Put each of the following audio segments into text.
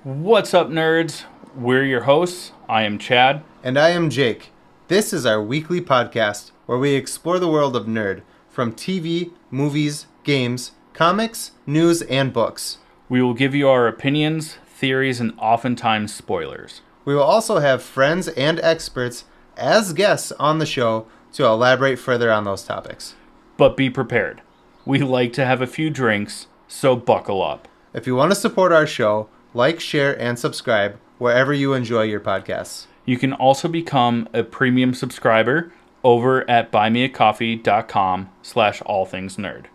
What's up, nerds? We're your hosts. I am Chad. And I am Jake. This is our weekly podcast where we explore the world of nerd from TV, movies, games, comics, news, and books. We will give you our opinions, theories, and oftentimes spoilers. We will also have friends and experts as guests on the show to elaborate further on those topics. But be prepared. We like to have a few drinks, so buckle up. If you want to support our show, like, share, and subscribe wherever you enjoy your podcasts. You can also become a premium subscriber over at buymeacoffee.com/allthingsnerd.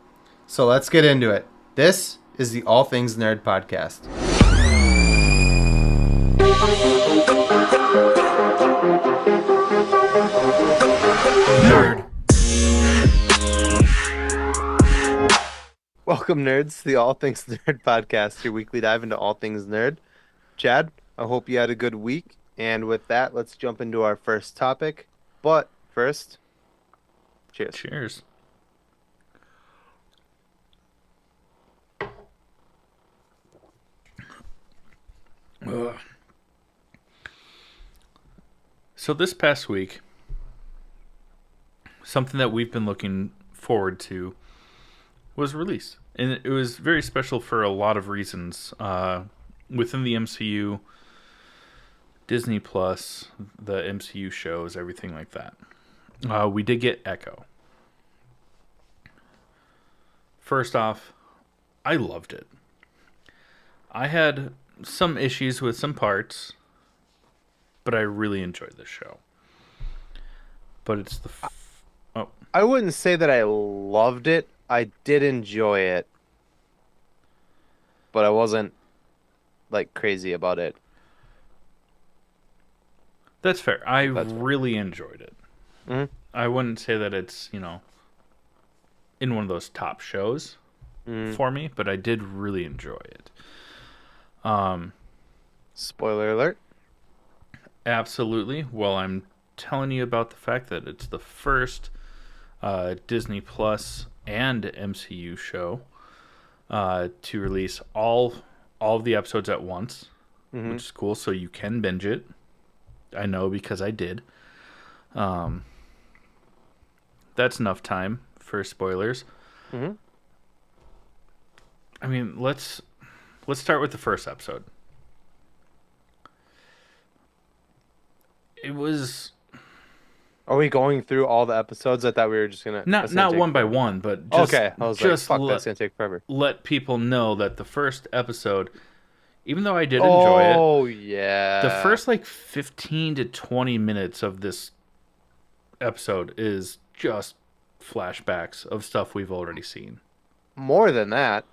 So let's get into it. This is the All Things Nerd podcast. Nerd. Welcome, nerds, to the All Things Nerd podcast, your weekly dive into all things nerd. Chad, I hope you had a good week. And with that, let's jump into our first topic. But first, cheers. Cheers. Ugh. So this past week, something that we've been looking forward to was released. And it was very special for a lot of reasons. Within the MCU, Disney Plus, the MCU shows, everything like that. We did get Echo. First off, I loved it. I had some issues with some parts, but I really enjoyed this show. But it's the... I wouldn't say that I loved it. I did enjoy it. But I wasn't, like, crazy about it. That's fair. I That's fair. really enjoyed it. Mhm. I wouldn't say that it's, in one of those top shows for me, but I did really enjoy it. Spoiler alert. Absolutely. Well, I'm telling you about the fact that it's the first Disney Plus and MCU show to release all of the episodes at once, which is cool. So you can binge it. I know because I did. That's enough time for spoilers. Mm-hmm. I mean, let's start with the first episode. It was Are we going through all the episodes? I thought we were just gonna not one by one, but just, okay. I was just like, fuck, that's gonna take forever. let people know that the first episode, even though I did enjoy it, Oh yeah. the first 15 to 20 minutes of this episode is just flashbacks of stuff we've already seen. More than that,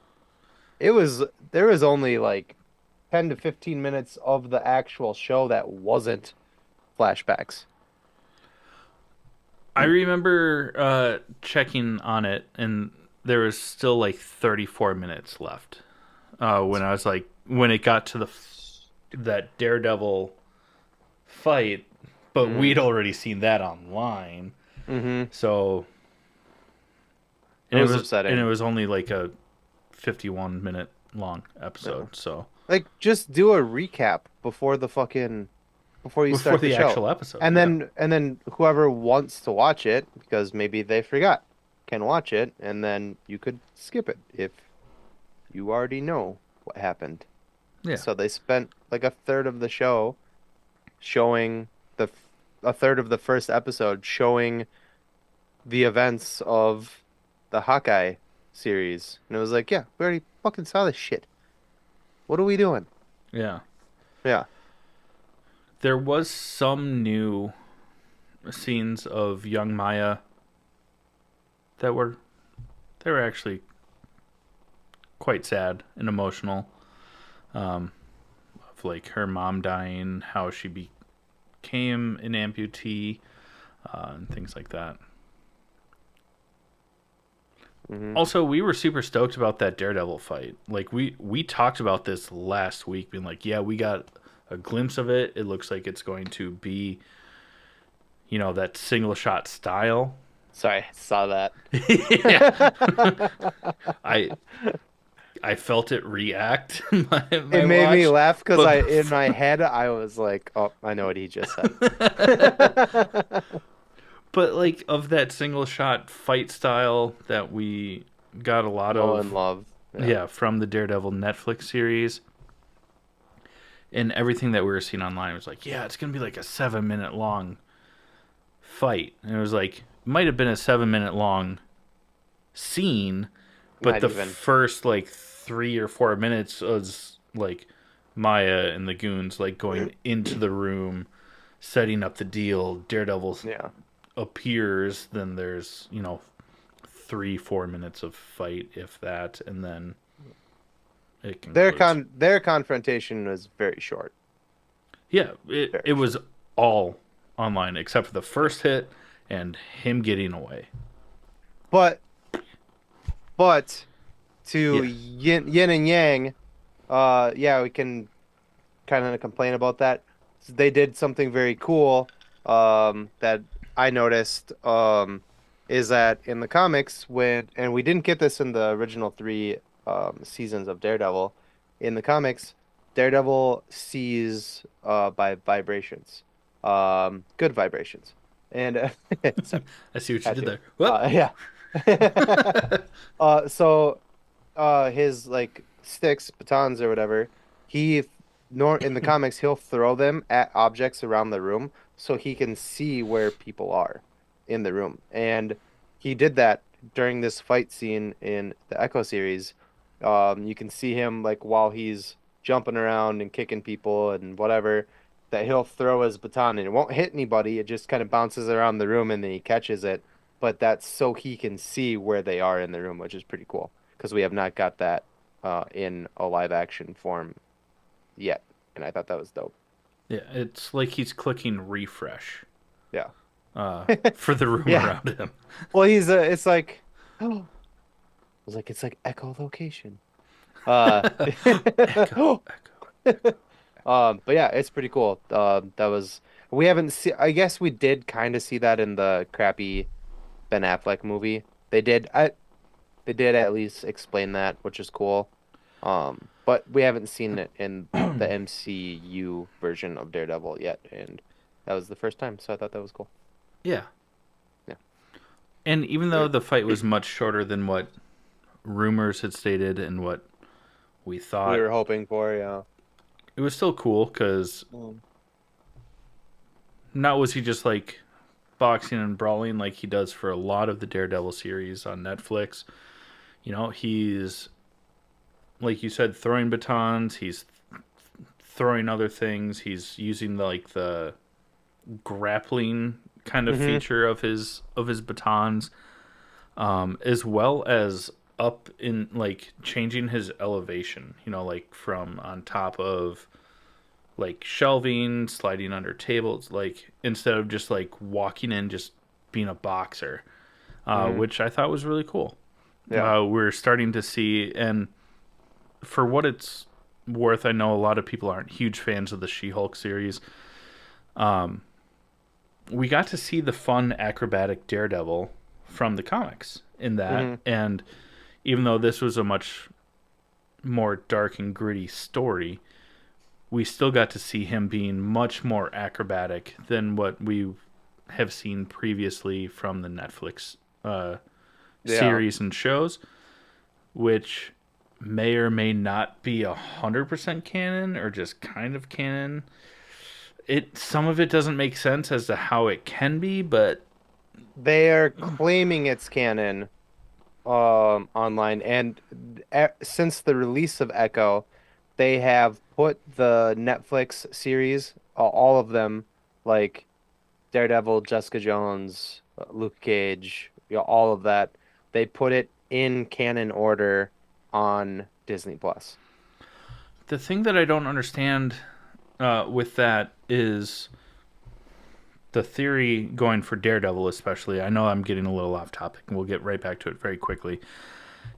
there was only 10 to 15 minutes of the actual show that wasn't flashbacks. I remember checking on it, and there was still 34 minutes left when I was when it got to that Daredevil fight, but we'd already seen that online. Mm-hmm. So It was upsetting. and it was only a 51-minute long episode. So Just do a recap before you start the show. actual episode, And then whoever wants to watch it, because maybe they forgot, can watch it, and then you could skip it if you already know what happened. Yeah. So they spent a third of the show showing a third of the first episode showing the events of the Hawkeye series. And it was yeah, we already fucking saw this shit. What are we doing? Yeah. Yeah. There was some new scenes of young Maya that were actually quite sad and emotional. Of her mom dying, how she became an amputee, and things like that. Mm-hmm. Also, we were super stoked about that Daredevil fight. We talked about this last week, being yeah, we got a glimpse of it. It looks like it's going to be, that single shot style. Sorry, I saw that. Yeah. I felt it react my It made me watch, laugh because but in my head I was like, "Oh, I know what he just said." but like of that single shot fight style that we got a lot No in of, love. Yeah. yeah, from the Daredevil Netflix series, and everything that we were seeing online was like, yeah, it's gonna be like a 7 minute long fight, and it was like it might have been a 7 minute long scene, but Not the even. first like 3 or 4 minutes was like Maya and the goons like going into the room, setting up the deal. Daredevil Yeah. appears, then there's 3-4 minutes of fight, if that, and then it concludes. Their confrontation was very short. Yeah, it Very it was short. all online except for the first hit and him getting away. But but to Yeah. yin and yang, yeah, we can kind of complain about that. They did something very cool that I noticed is that in the comics and we didn't get this in the original three seasons of Daredevil. In the comics, Daredevil sees by vibrations, good vibrations, and sorry, I see what you had did to. there. Whoop. Yeah. So his like sticks, batons or whatever, he nor in the comics he'll throw them at objects around the room so he can see where people are in the room. And he did that during this fight scene in the Echo series. You can see him like while he's jumping around and kicking people and whatever, that he'll throw his baton and it won't hit anybody. It just kind of bounces around the room and then he catches it. But that's so he can see where they are in the room, which is pretty cool because we have not got that in a live action form yet, and I thought that was dope. Yeah, it's like he's clicking refresh Yeah, for the room yeah. around him. Well, he's it's like, oh, I was like, it's like echolocation. Uh, Echo, echo. but yeah, it's pretty cool. That was we haven't see. I guess we did kind of see that in the crappy Ben Affleck movie. They did at least explain that, which is cool. But we haven't seen it in the MCU version of Daredevil yet, and that was the first time, so I thought that was cool. Yeah. Yeah. And even though the fight was much shorter than what rumors had stated and what we We thought, were hoping for, yeah. it was still cool because not was he just like boxing and brawling like he does for a lot of the Daredevil series on Netflix. He's, like you said, throwing batons. He's throwing other things. He's using the grappling kind of Mm-hmm. feature of his batons, as well as up in like changing his elevation. Like from on top of like shelving, sliding under tables, like instead of just like walking in, just being a boxer, Mm-hmm. which I thought was really cool. Yeah. We're starting to see, and for what it's worth, I know a lot of people aren't huge fans of the She-Hulk series. We got to see the fun acrobatic Daredevil from the comics in that, Mm-hmm. and even though this was a much more dark and gritty story, we still got to see him being much more acrobatic than what we have seen previously from the Netflix Yeah. series and shows, which may or may not be 100% canon or just kind of canon. Some of it doesn't make sense as to how it can be, but They are claiming it's canon online, and since the release of Echo, they have put the Netflix series, all of them, like Daredevil, Jessica Jones, Luke Cage, all of that. They put it in canon order on Disney Plus. the thing that I don't understand with that is the theory going for Daredevil, especially. I know I'm getting a little off topic, and we'll get right back to it very quickly.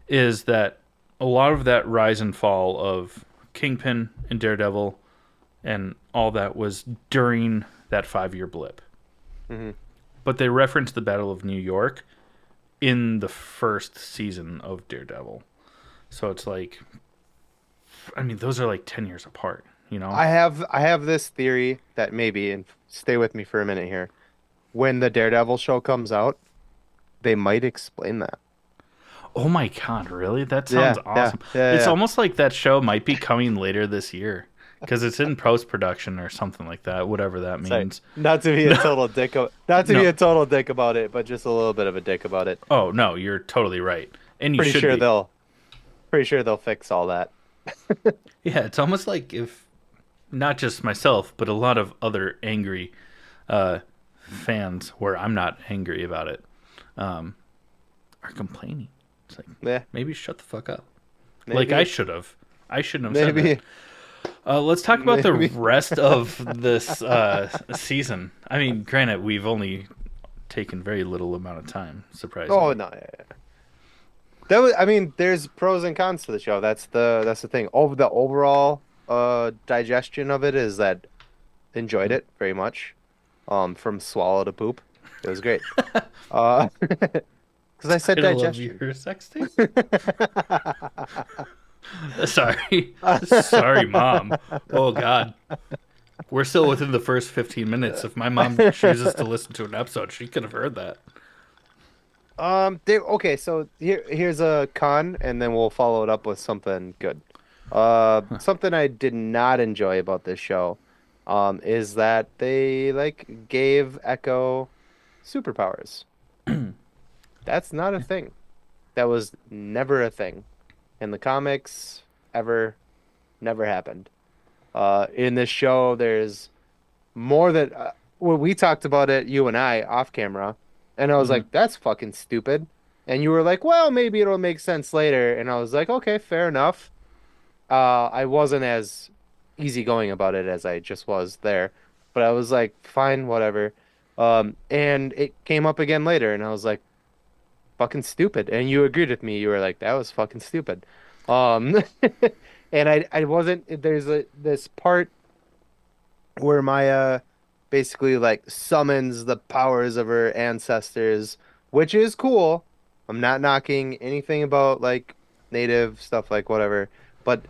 Is that a lot of that rise and fall of Kingpin and Daredevil and all that was during that 5 year blip. Hmm. But they referenced the Battle of New York in the first season of Daredevil. So it's like, I mean, those are like 10 years apart, you know? I have this theory that maybe, and stay with me for a minute here. When the Daredevil show comes out, they might explain that. Oh my God, really? That sounds Yeah, yeah, awesome. yeah, It's yeah. almost like that show might be coming later this year because it's in post production or something like that, whatever that Sorry, means. not to be a No, total dick, not to be no. a total dick about it, but just a little bit of a dick about it. Oh, no, you're totally right. And you Pretty should sure be. they'll, pretty sure they'll fix all that. Yeah, it's almost like if not just myself, but a lot of other angry uh, fans, where I'm not angry about it, um, are complaining. It's like, Yeah, maybe shut the fuck up. Like I maybe, should have. I shouldn't have said that. maybe, Let's talk about the maybe. rest of this season. I mean, granted, we've only taken very little amount of time, Oh surprisingly. no, yeah, yeah. That was, I mean, there's pros and cons to the show. That's the thing. Over the overall digestion of it is that enjoyed it very much. From swallow to poop. It was great. Because I said Title of digestion. your sex tape? Sorry. Sorry, Mom. Oh, God. We're still within the first 15 minutes. If my mom chooses to listen to an episode, she could have heard that. Okay, so here's a con, and then we'll follow it up with something good. Something I did not enjoy about this show, is that they like gave Echo superpowers. That's not a thing. That was never a thing in the comics, ever, never happened. In this show, there's more that well, we talked about it, you and I, off camera, and I was Hmm. like, "That's fucking stupid," and you were like, "Well, maybe it'll make sense later," and I was like, "Okay, fair enough." I wasn't as easygoing about it as I just was there, but I was like, "Fine, whatever." And it came up again later, and I was like, "Fucking stupid," and you agreed with me. You were like, "That was fucking stupid." Um, and I wasn't. There's this part where Maya basically like summons the powers of her ancestors, which is cool. I'm not knocking anything about like native stuff, like whatever, but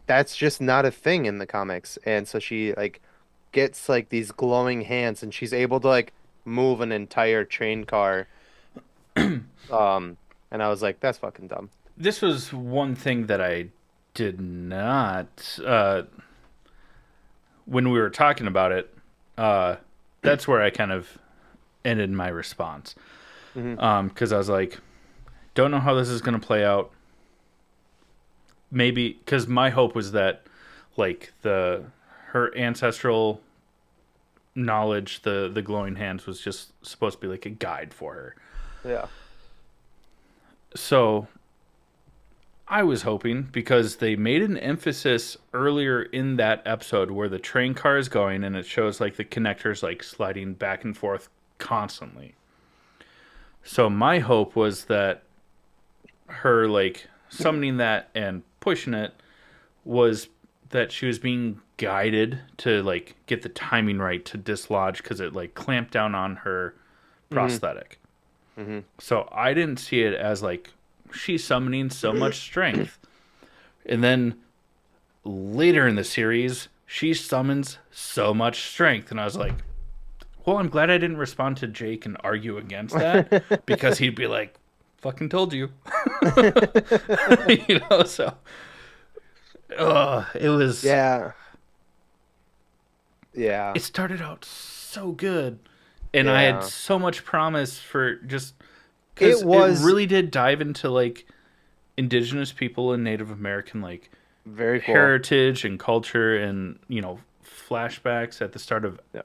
that's just not a thing in the comics. And so she like gets like these glowing hands and she's able to like move an entire train car. And I was like, that's fucking dumb. This was one thing that I did not, when we were talking about it, uh, that's where I kind of ended my response. Hmm. Because I was like, don't know how this is going to play out. Maybe because my hope was that, like her ancestral knowledge, the glowing hands was just supposed to be like a guide for her. Yeah. So I was hoping because they made an emphasis earlier in that episode where the train car is going and it shows like the connectors like sliding back and forth constantly. So my hope was that her like summoning that and pushing it was that she was being guided to like get the timing right to dislodge because it like clamped down on her Hmm. prosthetic. Hmm. So I didn't see it as like she's summoning so much strength. And then later in the series, she summons so much strength. And I was like, well, I'm glad I didn't respond to Jake and argue against that because he'd be like, fucking told you. So it was, Yeah. Yeah. it started out so good. And I had Yeah. so much promise for just It because it was really did dive into like indigenous people and Native American like very cool. heritage and culture and flashbacks at the start of Yeah.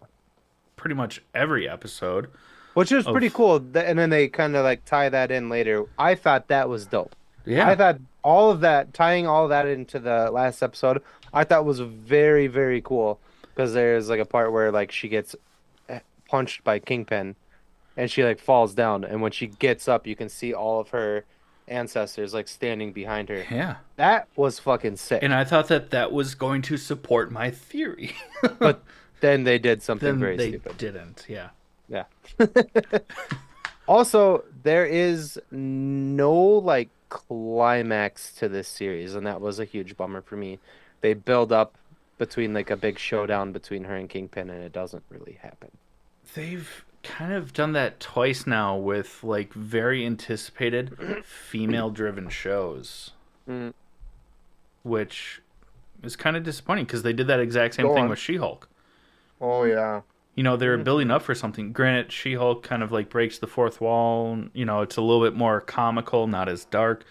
pretty much every episode Which was pretty of cool. And then they kind of like tie that in later. I thought that was dope. I yeah. thought all of that, tying all that into the last episode, I thought was very, very cool. Because there's like a part where like she gets punched by Kingpin and she like falls down. And when she gets up, you can see all of her ancestors like standing behind her. Yeah, That was fucking and sick. I thought that that was going to support my theory. But then they did something Then very they stupid. didn't. Yeah. Yeah. Also, there is no like climax to this series, and that was a huge bummer for me. They build up between like a big showdown between her and Kingpin, and it doesn't really happen. They've kind of done that twice now with like very anticipated female-driven shows, Mm, which is kind of disappointing because they did that exact same go thing on. with She-Hulk. Oh yeah. You know, they were Mm, building up for something. Granted, She-Hulk kind of like breaks the fourth wall. You know, it's a little bit more comical, not as dark,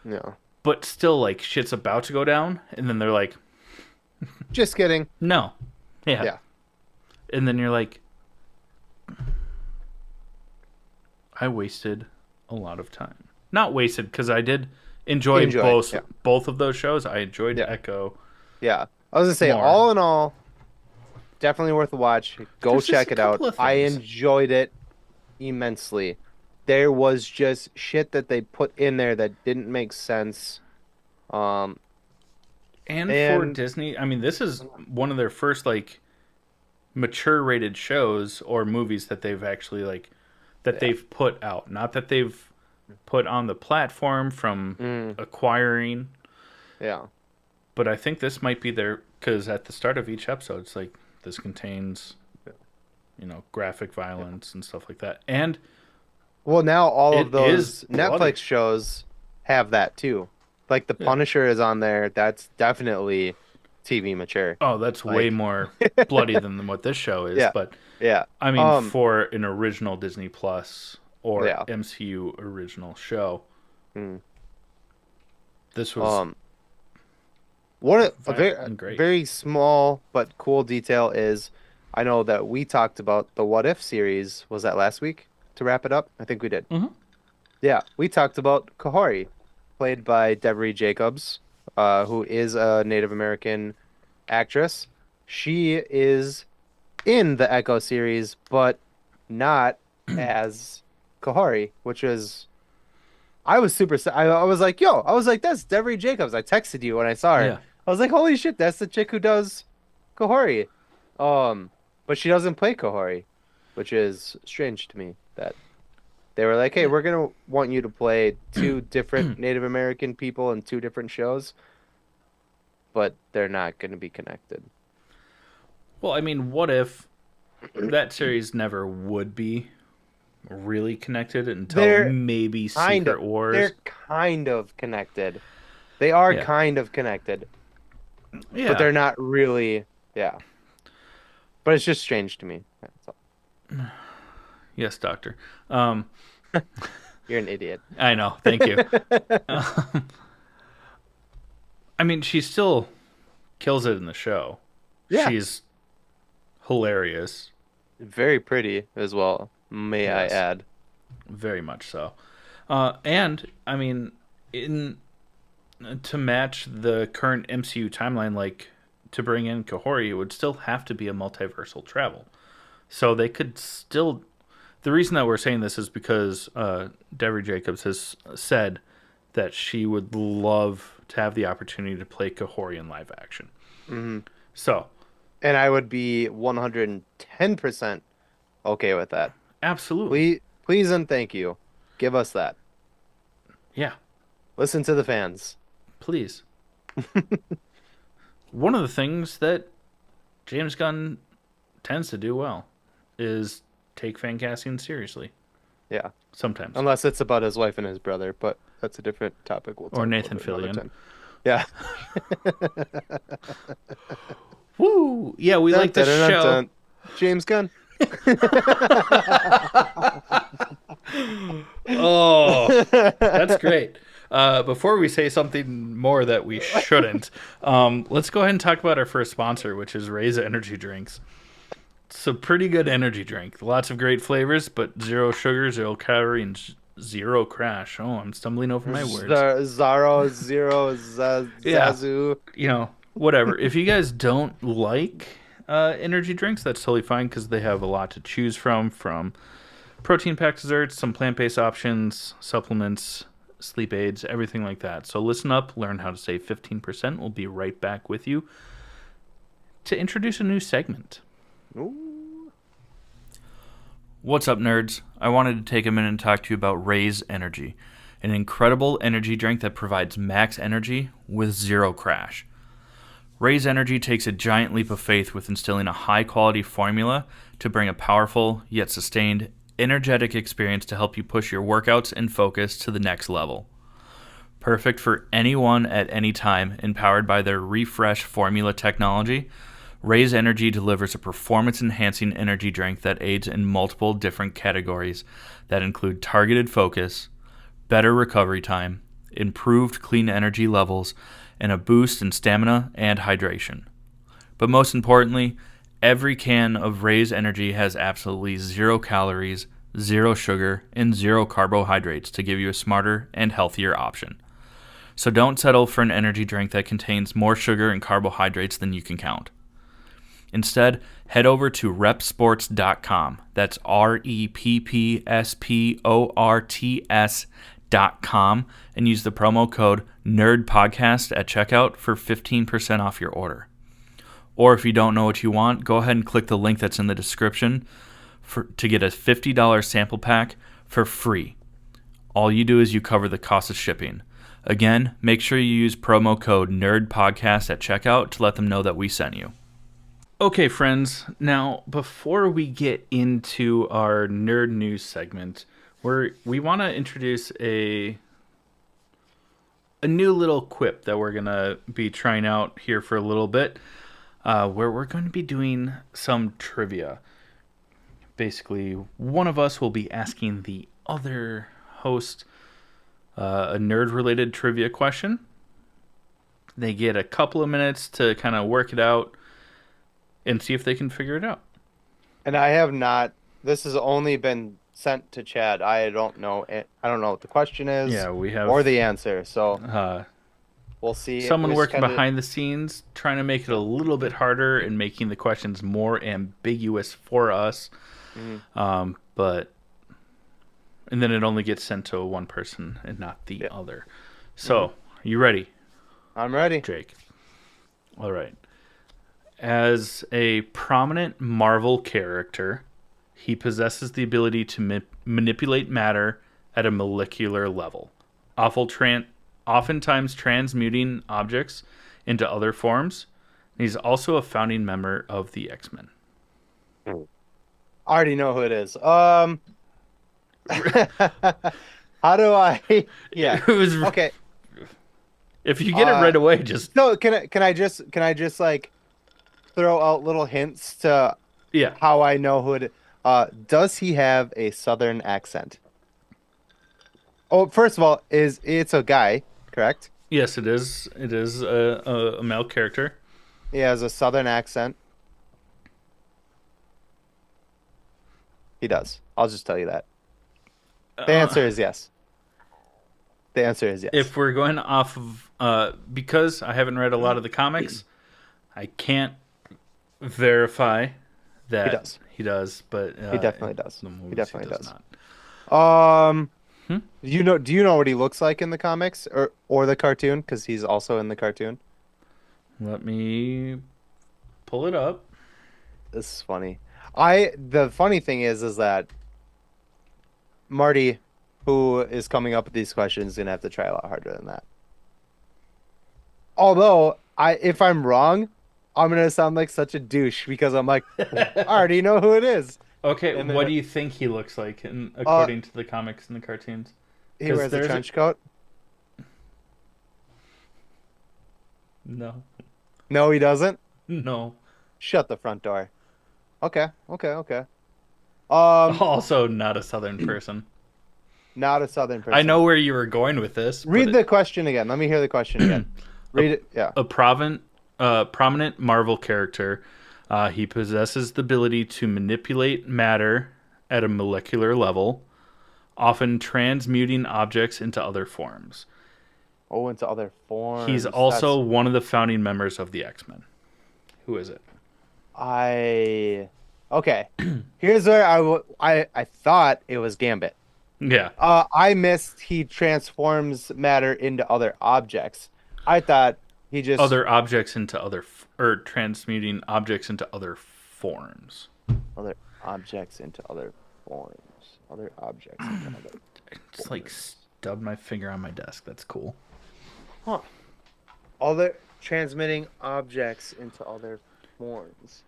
yeah. but still, like shit's about to go down, and then they're like, Just kidding. "No, yeah," Yeah. and then you're like, "I wasted a lot of time." Not wasted because I did enjoy Enjoy. both Yeah. both of those shows. I enjoyed Yeah. Echo Yeah. I was gonna say, more. all in all, definitely worth a watch. Go There's just check a it out. couple of I things. enjoyed it immensely. There was just shit that they put in there that didn't make sense. Um, And for and Disney, I mean, this is one of their first like mature rated shows or movies that they've actually like that yeah. they've put out. Not that they've put on the platform from Mm, acquiring, yeah. but I think this might be their because at the start of each episode, it's like this contains graphic Yeah. violence and stuff like that, and Well, now all of it is those bloody. Netflix shows have that too. Like The Yeah. Punisher is on there. That's definitely TV mature. Oh, that's way Like, more bloody than what this show is, yeah, but yeah. I mean, Um, for an original Disney Plus or yeah. MCU original show, Mm. this was Um, what a violent very and great. very small but cool detail is, I know that we talked about the What If series. Was that last week to wrap it up? I think we did. Hmm. Yeah, we talked about Kahori, played by Devery Jacobs, who is a Native American actress. She is in the Echo series, but not as Kahori, which is I was super. I was like, yo, I was like, that's Devery Jacobs. I texted you when I saw her. Yeah. I was like, holy shit, that's the chick who does Kahori. Um, but she doesn't play Kahori, which is strange to me that they were like, hey, Yeah. we're gonna want you to play two different Native American people in two different shows, but they're not gonna be connected. Well, I mean, what if that series never would be really connected until They're maybe kind of, Secret Wars? they're kind of connected. They are Yeah. kind of connected, but Yeah. they're not really. Yeah. But it's just strange to me. That's all. Yes, Doctor. Um, You're an idiot. I know. Thank you. Um, I mean, she still kills it in the show. Yeah. She's hilarious. Very pretty as well, may I Yes, add. very much so. And I mean, in to match the current MCU timeline, like to bring in Kahori, it would still have to be a multiversal travel. So they could still. The reason that we're saying this is because Devery Jacobs has said that she would love to have the opportunity to play Kahori in live action. Hmm. So, And I would be 110% okay with that. absolutely. Please and thank you. Give us that. Yeah, Listen to the fans. please. One of the things that James Gunn tends to do well is take fan casting seriously. Yeah. Sometimes. Unless it's about his wife and his brother, but that's a different topic. We'll Or talk Nathan about it another Fillion. time. Yeah. Woo! Yeah, we Dun, like dun, this dun, dun, show. dun. James Gunn. Oh, that's great. Before we say something more that we shouldn't, let's go ahead and talk about our first sponsor, which is Raise Energy Drinks. It's a pretty good energy drink. Lots of great flavors, but zero sugar, zero calorie, and zero crash. Oh, I'm stumbling over my words. Zaro, Zero, Yeah. Zazu. Whatever. If you guys don't like energy drinks, that's totally fine because they have a lot to choose from protein packed desserts, some plant based options, supplements, sleep aids, everything like that. So listen up, learn how to save 15%. We'll be right back with you to introduce a new segment. Ooh. What's up, nerds? I wanted to take a minute and talk to you about Raise Energy. an incredible energy drink that provides max energy with zero crash. Raise Energy takes a giant leap of faith with instilling a high-quality formula to bring a powerful, yet sustained, energetic experience to help you push your workouts and focus to the next level. Perfect for anyone at any time, empowered by their Refresh formula technology, Raise Energy delivers a performance-enhancing energy drink that aids in multiple different categories that include targeted focus, better recovery time, improved clean energy levels, and a boost in stamina and hydration. But most importantly, every can of Raise Energy has absolutely 0 calories, 0 sugar, and 0 carbohydrates to give you a smarter and healthier option. So don't settle for an energy drink that contains more sugar and carbohydrates than you can count. Instead, head over to repsports.com. That's REPPSPORTS.com and use the promo code NERDPODCAST at checkout for 15% off your order. Or if you don't know what you want, go ahead and click the link that's in the description to get a $50 sample pack for free. All you do is you cover the cost of shipping. Again, make sure you use promo code NERDPODCAST at checkout to let them know that we sent you. Okay, friends. Now, before we get into our nerd news segment, we want to introduce a new little quip that we're going to be trying out here for a little bit, where we're going to be doing some trivia. Basically, one of us will be asking the other host a nerd-related trivia question. They get a couple of minutes to kind of work it out and see if they can figure it out. And I have not. This has only been sent to Chad. I don't know. I don't know what the question is. Yeah, we have or the answer. So we'll see. Someone working behind the scenes trying to make it a little bit harder and making the questions more ambiguous for us. Mm-hmm. And then it only gets sent to one person and not the other. So, you ready? I'm ready, Jake. All right. As a prominent Marvel character, he possesses the ability to manipulate matter at a molecular level, oftentimes transmuting objects into other forms. He's also a founding member of the X-Men. I already know who it is. How do I? Yeah. It was, okay. If you get it right away, just no. Can I just like throw out little hints to how I know who it is? Does he have a Southern accent? Oh, first of all, it's a guy, correct? Yes, it is. It is a male character. He has a Southern accent. He does. I'll just tell you that. The answer is yes. The answer is yes. If we're going off of... because I haven't read a lot of the comics, I can't verify that he does, but he definitely does. He definitely does. Not. Do you know what he looks like in the comics or the cartoon? Because he's also in the cartoon. Let me pull it up. This is funny. The funny thing is that Marty, who is coming up with these questions, is gonna have to try a lot harder than that. Although if I'm wrong, I'm gonna sound like such a douche because I'm like, I already know who it is. Okay, what do you think he looks like, according to the comics and the cartoons? He wears a trench coat. No. No, he doesn't. No. Shut the front door. Okay. Also, not a Southern person. Not a Southern person. I know where you were going with this. Read the question again. Let me hear the question again. Read it. Yeah. A prominent Marvel character. He possesses the ability to manipulate matter at a molecular level, often transmuting objects into other forms. Oh, into other forms. He's also one of the founding members of the X-Men. Who is it? Okay. Here's where I thought it was Gambit. Yeah. I missed he transforms matter into other objects. I thought he just other objects into other or transmuting objects into other forms. Other objects into other forms. Other objects into other It's like dubbed my finger on my desk. That's cool. Huh. Other transmitting objects into other forms.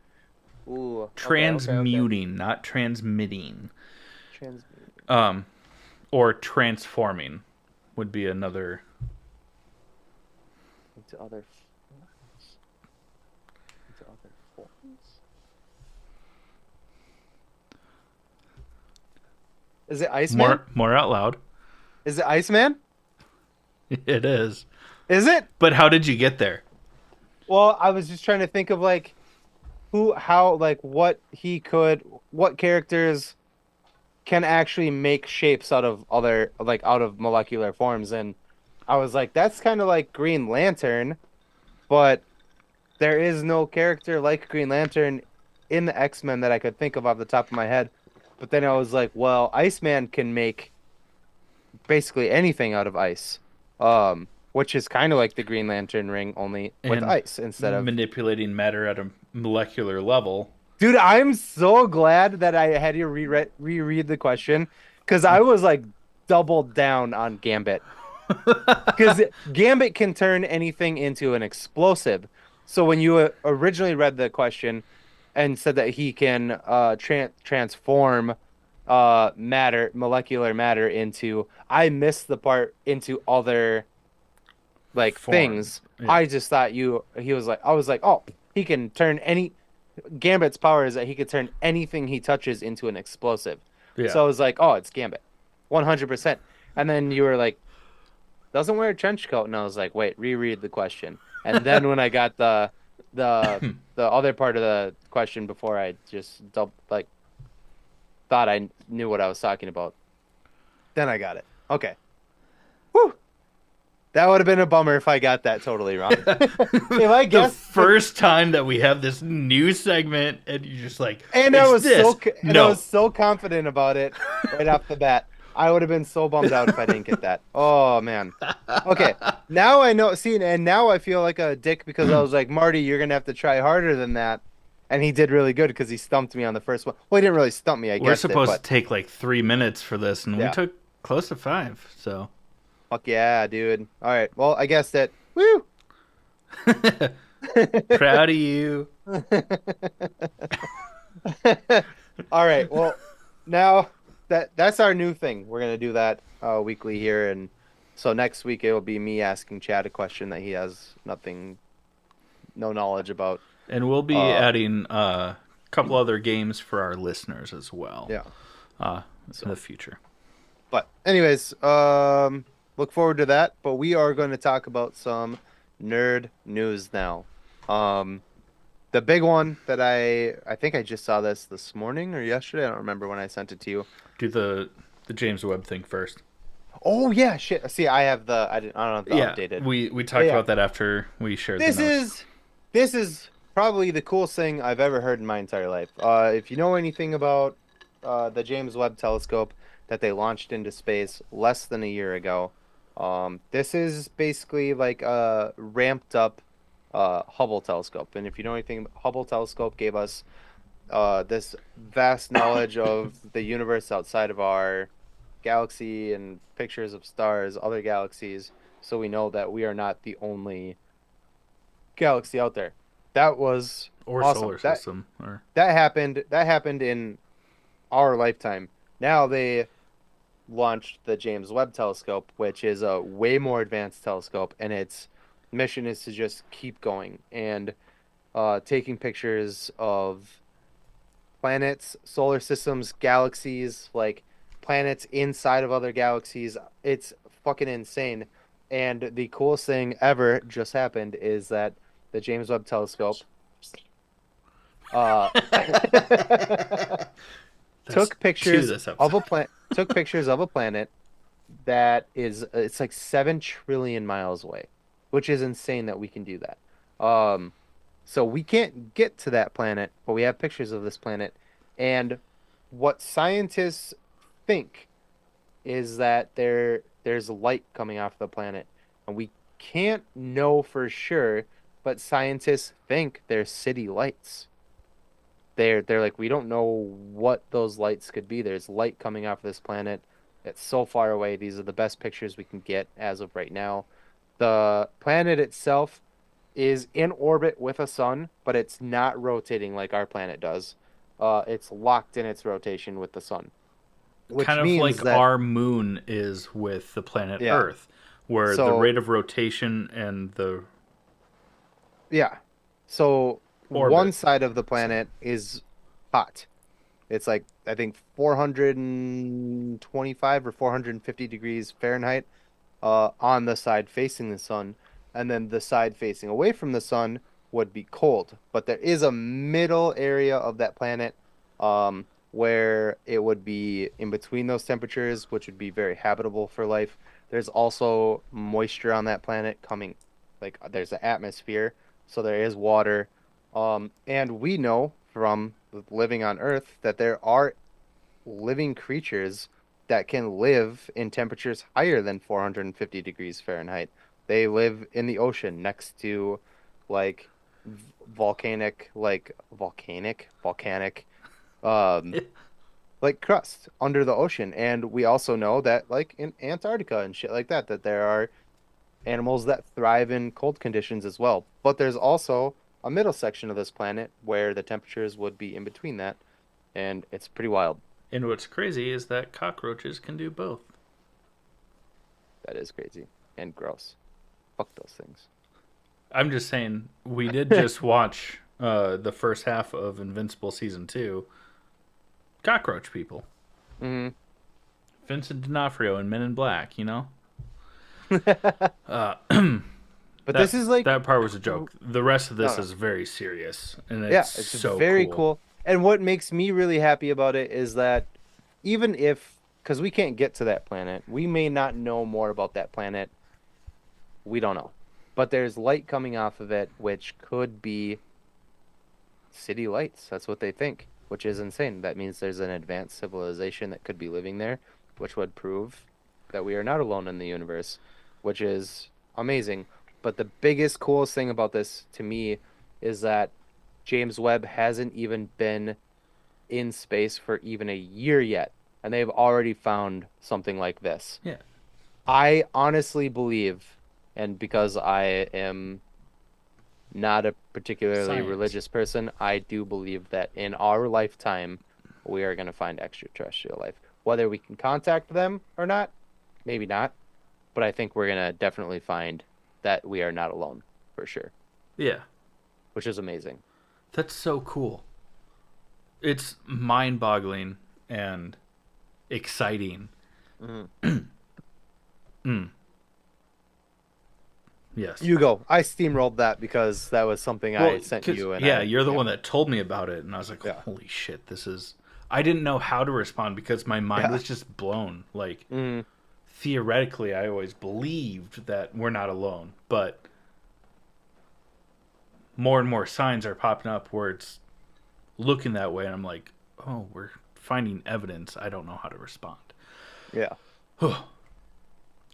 Ooh. Okay. Transmuting, not transmitting. Transmuting Or transforming would be another. into other forms. Into other forms. Is it Iceman? More out loud. Is it Iceman? It is. Is it? But how did you get there? Well, I was just trying to think of like what characters can actually make shapes out of out of molecular forms, and I was like, that's kind of like Green Lantern, but there is no character like Green Lantern in the X-Men that I could think of off the top of my head. But then I was like, well, Iceman can make basically anything out of ice, which is kind of like the Green Lantern ring, only with And ice instead of. manipulating matter at a molecular level. Dude, I'm so glad that I had you reread the question because I was like doubled down on Gambit. Because Gambit can turn anything into an explosive. So when you originally read the question and said that he can transform molecular matter into, I missed the part into other like Form. things. Yeah. I just thought I was like, oh, he can turn any. Gambit's power is that he could turn anything he touches into an explosive. Yeah. So I was like, oh, it's Gambit, 100%. And then you were like, doesn't wear a trench coat, and I was like, wait, reread the question. And then when I got the other part of the question before I just thought I knew what I was talking about, then I got it. Okay. Whew. That would have been a bummer if I got that totally wrong. If I guessed the first time that we have this new segment, and you're just like, and it's I was this. I was so confident about it right off the bat. I would have been so bummed out if I didn't get that. Oh man. Okay. Now I know. See, and now I feel like a dick because I was like, Marty, you're gonna have to try harder than that. And he did really good because he stumped me on the first one. Well, he didn't really stump me. We're supposed to take like 3 minutes for this, and we took close to 5. So. Fuck yeah, dude. All right. Well, I guess that. Woo. Proud of you. All right. Well, now that's our new thing. We're gonna do that weekly here, and so next week it will be me asking Chad a question that he has no knowledge about, and we'll be adding a couple other games for our listeners as well. Yeah. In the future. But anyways, look forward to that. But we are going to talk about some nerd news now. The big one that I think I just saw this morning or yesterday. I don't remember when I sent it to you. Do the James Webb thing first. Oh yeah, shit. See, I have I don't know the updated. We talked about that after we shared the notes. This is probably the coolest thing I've ever heard in my entire life. If you know anything about the James Webb Telescope that they launched into space less than a year ago, this is basically like a ramped up Hubble telescope. And if you know anything, Hubble telescope gave us this vast knowledge of the universe outside of our galaxy and pictures of stars, other galaxies, so we know that we are not the only galaxy out there. That was awesome. Solar system. That happened in our lifetime. Now they launched the James Webb Telescope, which is a way more advanced telescope, and its mission is to just keep going and taking pictures of planets, solar systems, galaxies, like planets inside of other galaxies. It's fucking insane. And the coolest thing ever just happened is that the James Webb Telescope took pictures of a planet that it's like 7 trillion miles away, which is insane that we can do that. So we can't get to that planet, but we have pictures of this planet. And what scientists think is that there's light coming off the planet, and we can't know for sure, but scientists think they're city lights. They're like, we don't know what those lights could be. There's light coming off this planet, It's so far away. These are the best pictures we can get as of right now. The planet itself is in orbit with a sun, but it's not rotating like our planet does. It's locked in its rotation with the sun, which Kind of means like that, our moon is with the planet yeah. Earth, where the So, rate of rotation and the yeah. So one orbit. side of the So, planet is hot. It's like I think 425 or 450 degrees Fahrenheit on the side facing the sun, and then the side facing away from the sun would be cold. But there is a middle area of that planet where it would be in between those temperatures, which would be very habitable for life. There's also moisture on that planet coming, like there's an atmosphere, so there is water. And we know from living on Earth that there are living creatures that can live in temperatures higher than 450 degrees Fahrenheit. They live in the ocean next to like volcanic, um, like crust under the ocean. And we also know that like in Antarctica and shit like that, that there are animals that thrive in cold conditions as well. But there's also a middle section of this planet where the temperatures would be in between that, and it's pretty wild. and what's crazy is that cockroaches can do both. That is crazy and gross. Fuck those things. I'm just saying, we did just watch the first half of Invincible season 2. Cockroach people. Hmm. Vincent D'Onofrio and Men in Black, you know? Uh, But this is like, that part was a joke. The rest of no, this no. is very serious, and Yeah, it's it's so very cool. cool. And what makes me really happy about it is that even if, because we can't get to that planet, we may not know more about that planet. We don't know. But there's light coming off of it, which could be city lights. That's what they think, which is insane. That means there's an advanced civilization that could be living there, which would prove that we are not alone in the universe, which is amazing. But the biggest, coolest thing about this to me is that James Webb hasn't even been in space for even a year yet, and they've already found something like this. Yeah. I honestly believe, and because I am not a particularly Science. religious person, I do believe that in our lifetime, we are going to find extraterrestrial life. Whether we can contact them or not, maybe not, but I think we're going to definitely find that we are not alone for sure, Yeah. which is amazing. That's so cool. It's mind boggling and exciting. Mhm. Mm. Yes. You go. I steamrolled that because that was something I Well, sent 'cause, you, and yeah, I, you're the yeah, one that told me about it, and I was like, yeah, holy shit, this is. I didn't know how to respond because my mind yeah. was just blown. Like, Mm, theoretically, I always believed that we're not alone, but more and more signs are popping up where it's looking that way, and I'm like, oh, we're finding evidence. I don't know how to respond. yeah. So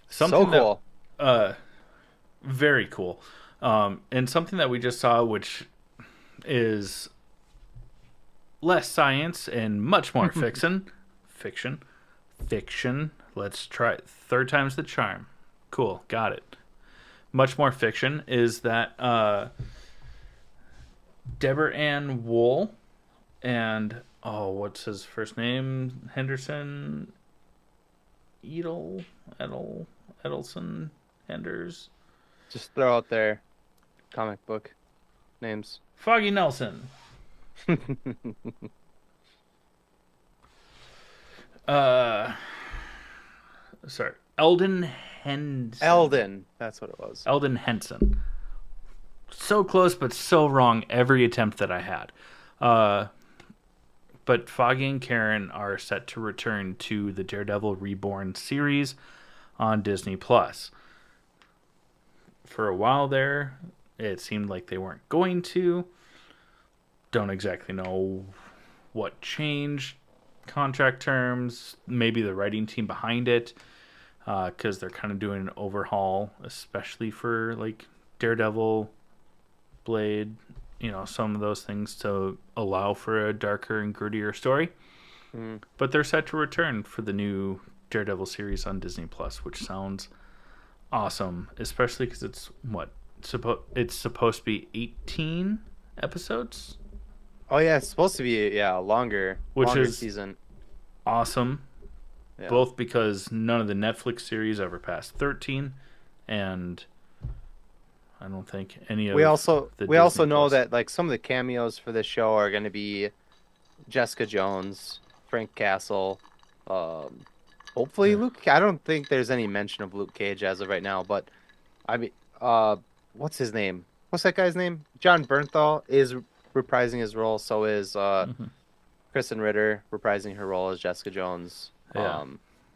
Something that, cool. uh, very cool. And something that we just saw, which is less science and much more fiction. Fiction. Fiction. Let's try it. Third time's the charm. Cool. Got it. Much more fiction is that Deborah Ann Wool and oh, what's his first name? Henderson Edelson Henders. Just throw out there comic book names. Foggy Nelson. Uh sorry. Eldon Henson. Eldon, that's what it was. Eldon Henson. So close, but so wrong every attempt that I had. Uh, but Foggy and Karen are set to return to the Daredevil Reborn series on Disney Plus. For a while there, it seemed like they weren't going to. Don't exactly know what changed. Contract terms, maybe the writing team behind it, because they're kind of doing an overhaul, especially for like Daredevil, Blade, some of those things to allow for a darker and grittier story. Mm. But they're set to return for the new Daredevil series on Disney Plus, which sounds awesome, especially because it's it's supposed to be 18 episodes, Oh yeah, it's supposed to be a which longer is season. awesome. Yeah. Both because none of the Netflix series ever passed 13, and I don't think any We of also the we also Disney know Plus. that like some of the cameos for this show are going to be Jessica Jones, Frank Castle, um, hopefully Yeah. Luke. I don't think there's any mention of Luke Cage as of right now, but I mean, uh, what's his name? What's that guy's name? John Bernthal is reprising his role. So is Hmm. Kristen Ritter reprising her role as Jessica Jones. Yeah.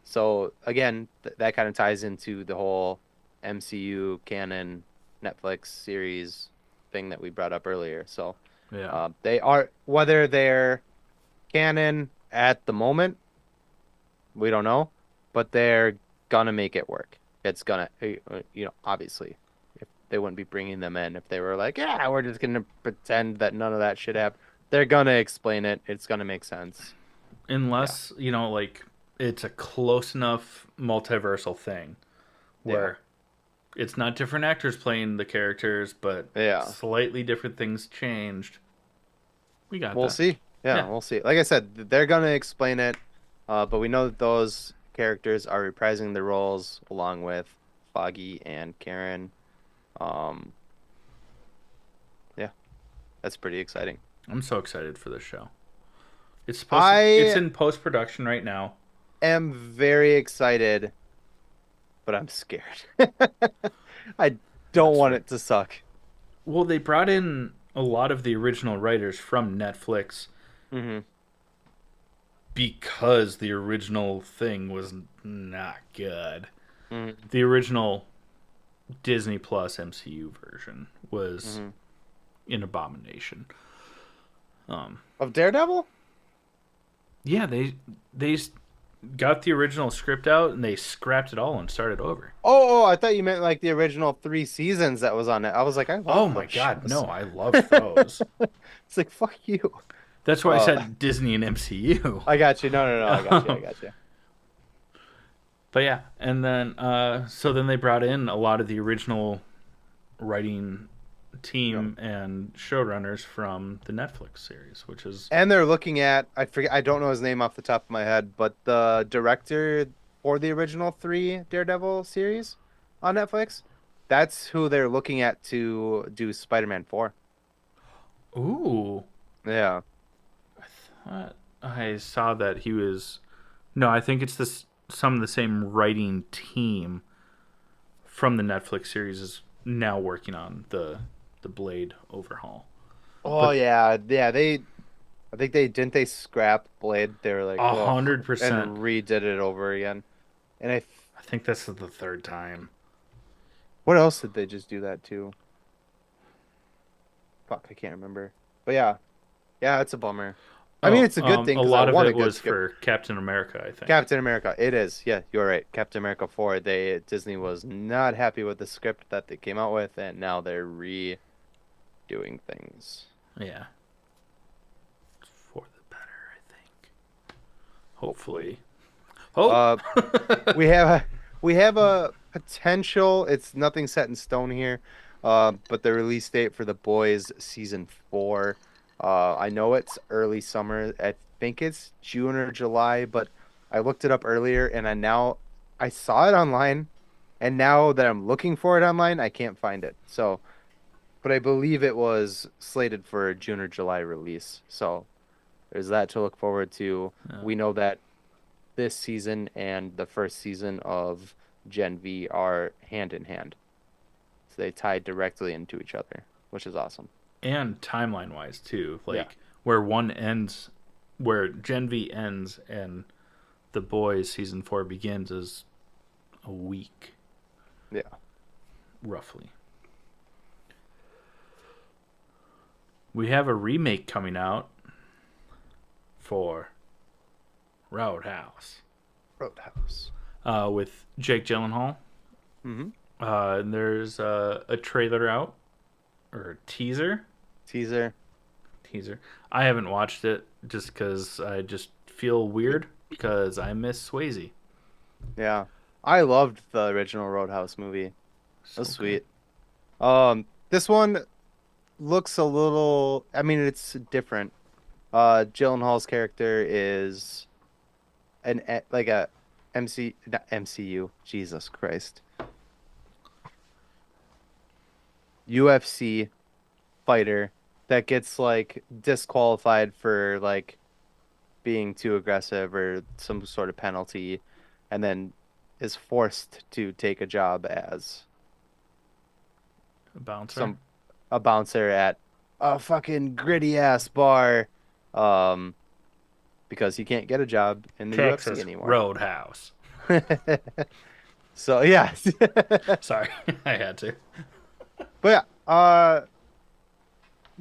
So again, that kind of ties into the whole MCU canon Netflix series thing that we brought up earlier. So Yeah. they are whether they're canon at the moment, we don't know, but they're gonna make it work. It's gonna, obviously, if they wouldn't be bringing them in if they were like, yeah, we're just gonna pretend that none of that shit happened. They're gonna explain it. It's gonna make sense. Yeah, Unless, like it's a close enough multiversal thing yeah, where it's not different actors playing the characters, but yeah. slightly different things changed. We got We'll that. see. Yeah, Yeah. we'll see. Like I said, they're gonna explain it, but we know that those characters are reprising their roles along with Foggy and Karen. Um, yeah, that's pretty exciting. I'm so excited for this show. It's I in post production right now. am very excited, but I'm scared. I don't That's want fair. it to suck. Well, they brought in a lot of the original writers from Netflix Hmm. because the original thing was not good. Hmm. The original Disney Plus MCU version was Hmm. an abomination. Um, Of Daredevil? yeah, they got the original script out and they scrapped it all and started over. I thought you meant like the original 3 seasons that was on it. I was like, I Oh love my those god, shows. no, I loved those. It's like, fuck you. That's why I Uh, said Disney and MCU. I got you. No, no, no. I got you. I um, got you. but yeah, and then so then they brought in a lot of the original writing Yep. team and showrunners from the Netflix series, which is And they're looking at, I forget, I don't know his name off the top of my head, but the director for the original three Daredevil series on Netflix, that's who they're looking at to do Spider-Man 4. ooh. Yeah. I saw that he was. No, I think it's this. Some of the same writing team from the Netflix series is now working on the Blade overhaul. Oh But yeah, yeah. I think they scrap Blade. They were like, a ugh, hundred percent, and redid it over again. And I think that's the third time. what else did they just do that to? Fuck, I can't remember. But yeah, yeah, it's a bummer. I mean, Oh, it's a good thing a because I lot of want a it good was script. for Captain America, I think. Captain America. It is. Yeah, you're right. Captain America 4. Disney was not happy with the script that they came out with, and now they're redoing things. Yeah, for the better, I think. Hopefully. Hopefully. Hope. Uh, we have a we have a potential. It's nothing set in stone here, but the release date for The Boys season 4. I know it's early summer. I think it's June or July, but I looked it up earlier, and I saw it online, and now that I'm looking for it online, I can't find it. So, but I believe it was slated for a June or July release. So there's that to look forward to. Yeah. We know that this season and the first season of Gen V are hand in hand. So they tie directly into each other, which is awesome. And timeline wise too, Yeah. like where one ends, where Gen V ends and the Boys season 4 begins is a week Yeah. roughly. We have a remake coming out for Roadhouse Roadhouse. with Jake Gyllenhaal. Mm-hmm. And there's a trailer out or a Teaser. teaser. I haven't watched it just because I just feel weird because I miss Swayze. Yeah. I loved the original Roadhouse movie. It was So good. sweet. This one looks a little, I mean, it's different. Gyllenhaal's character is like a not MCU, Jesus Christ, UFC fighter that gets like disqualified for like being too aggressive or some sort of penalty, and then is forced to take a job as A bouncer. some a bouncer at a fucking gritty ass bar, um, because he can't get a job in the UFC Texas anymore. Roadhouse. So yeah, Sorry, I had to. but yeah,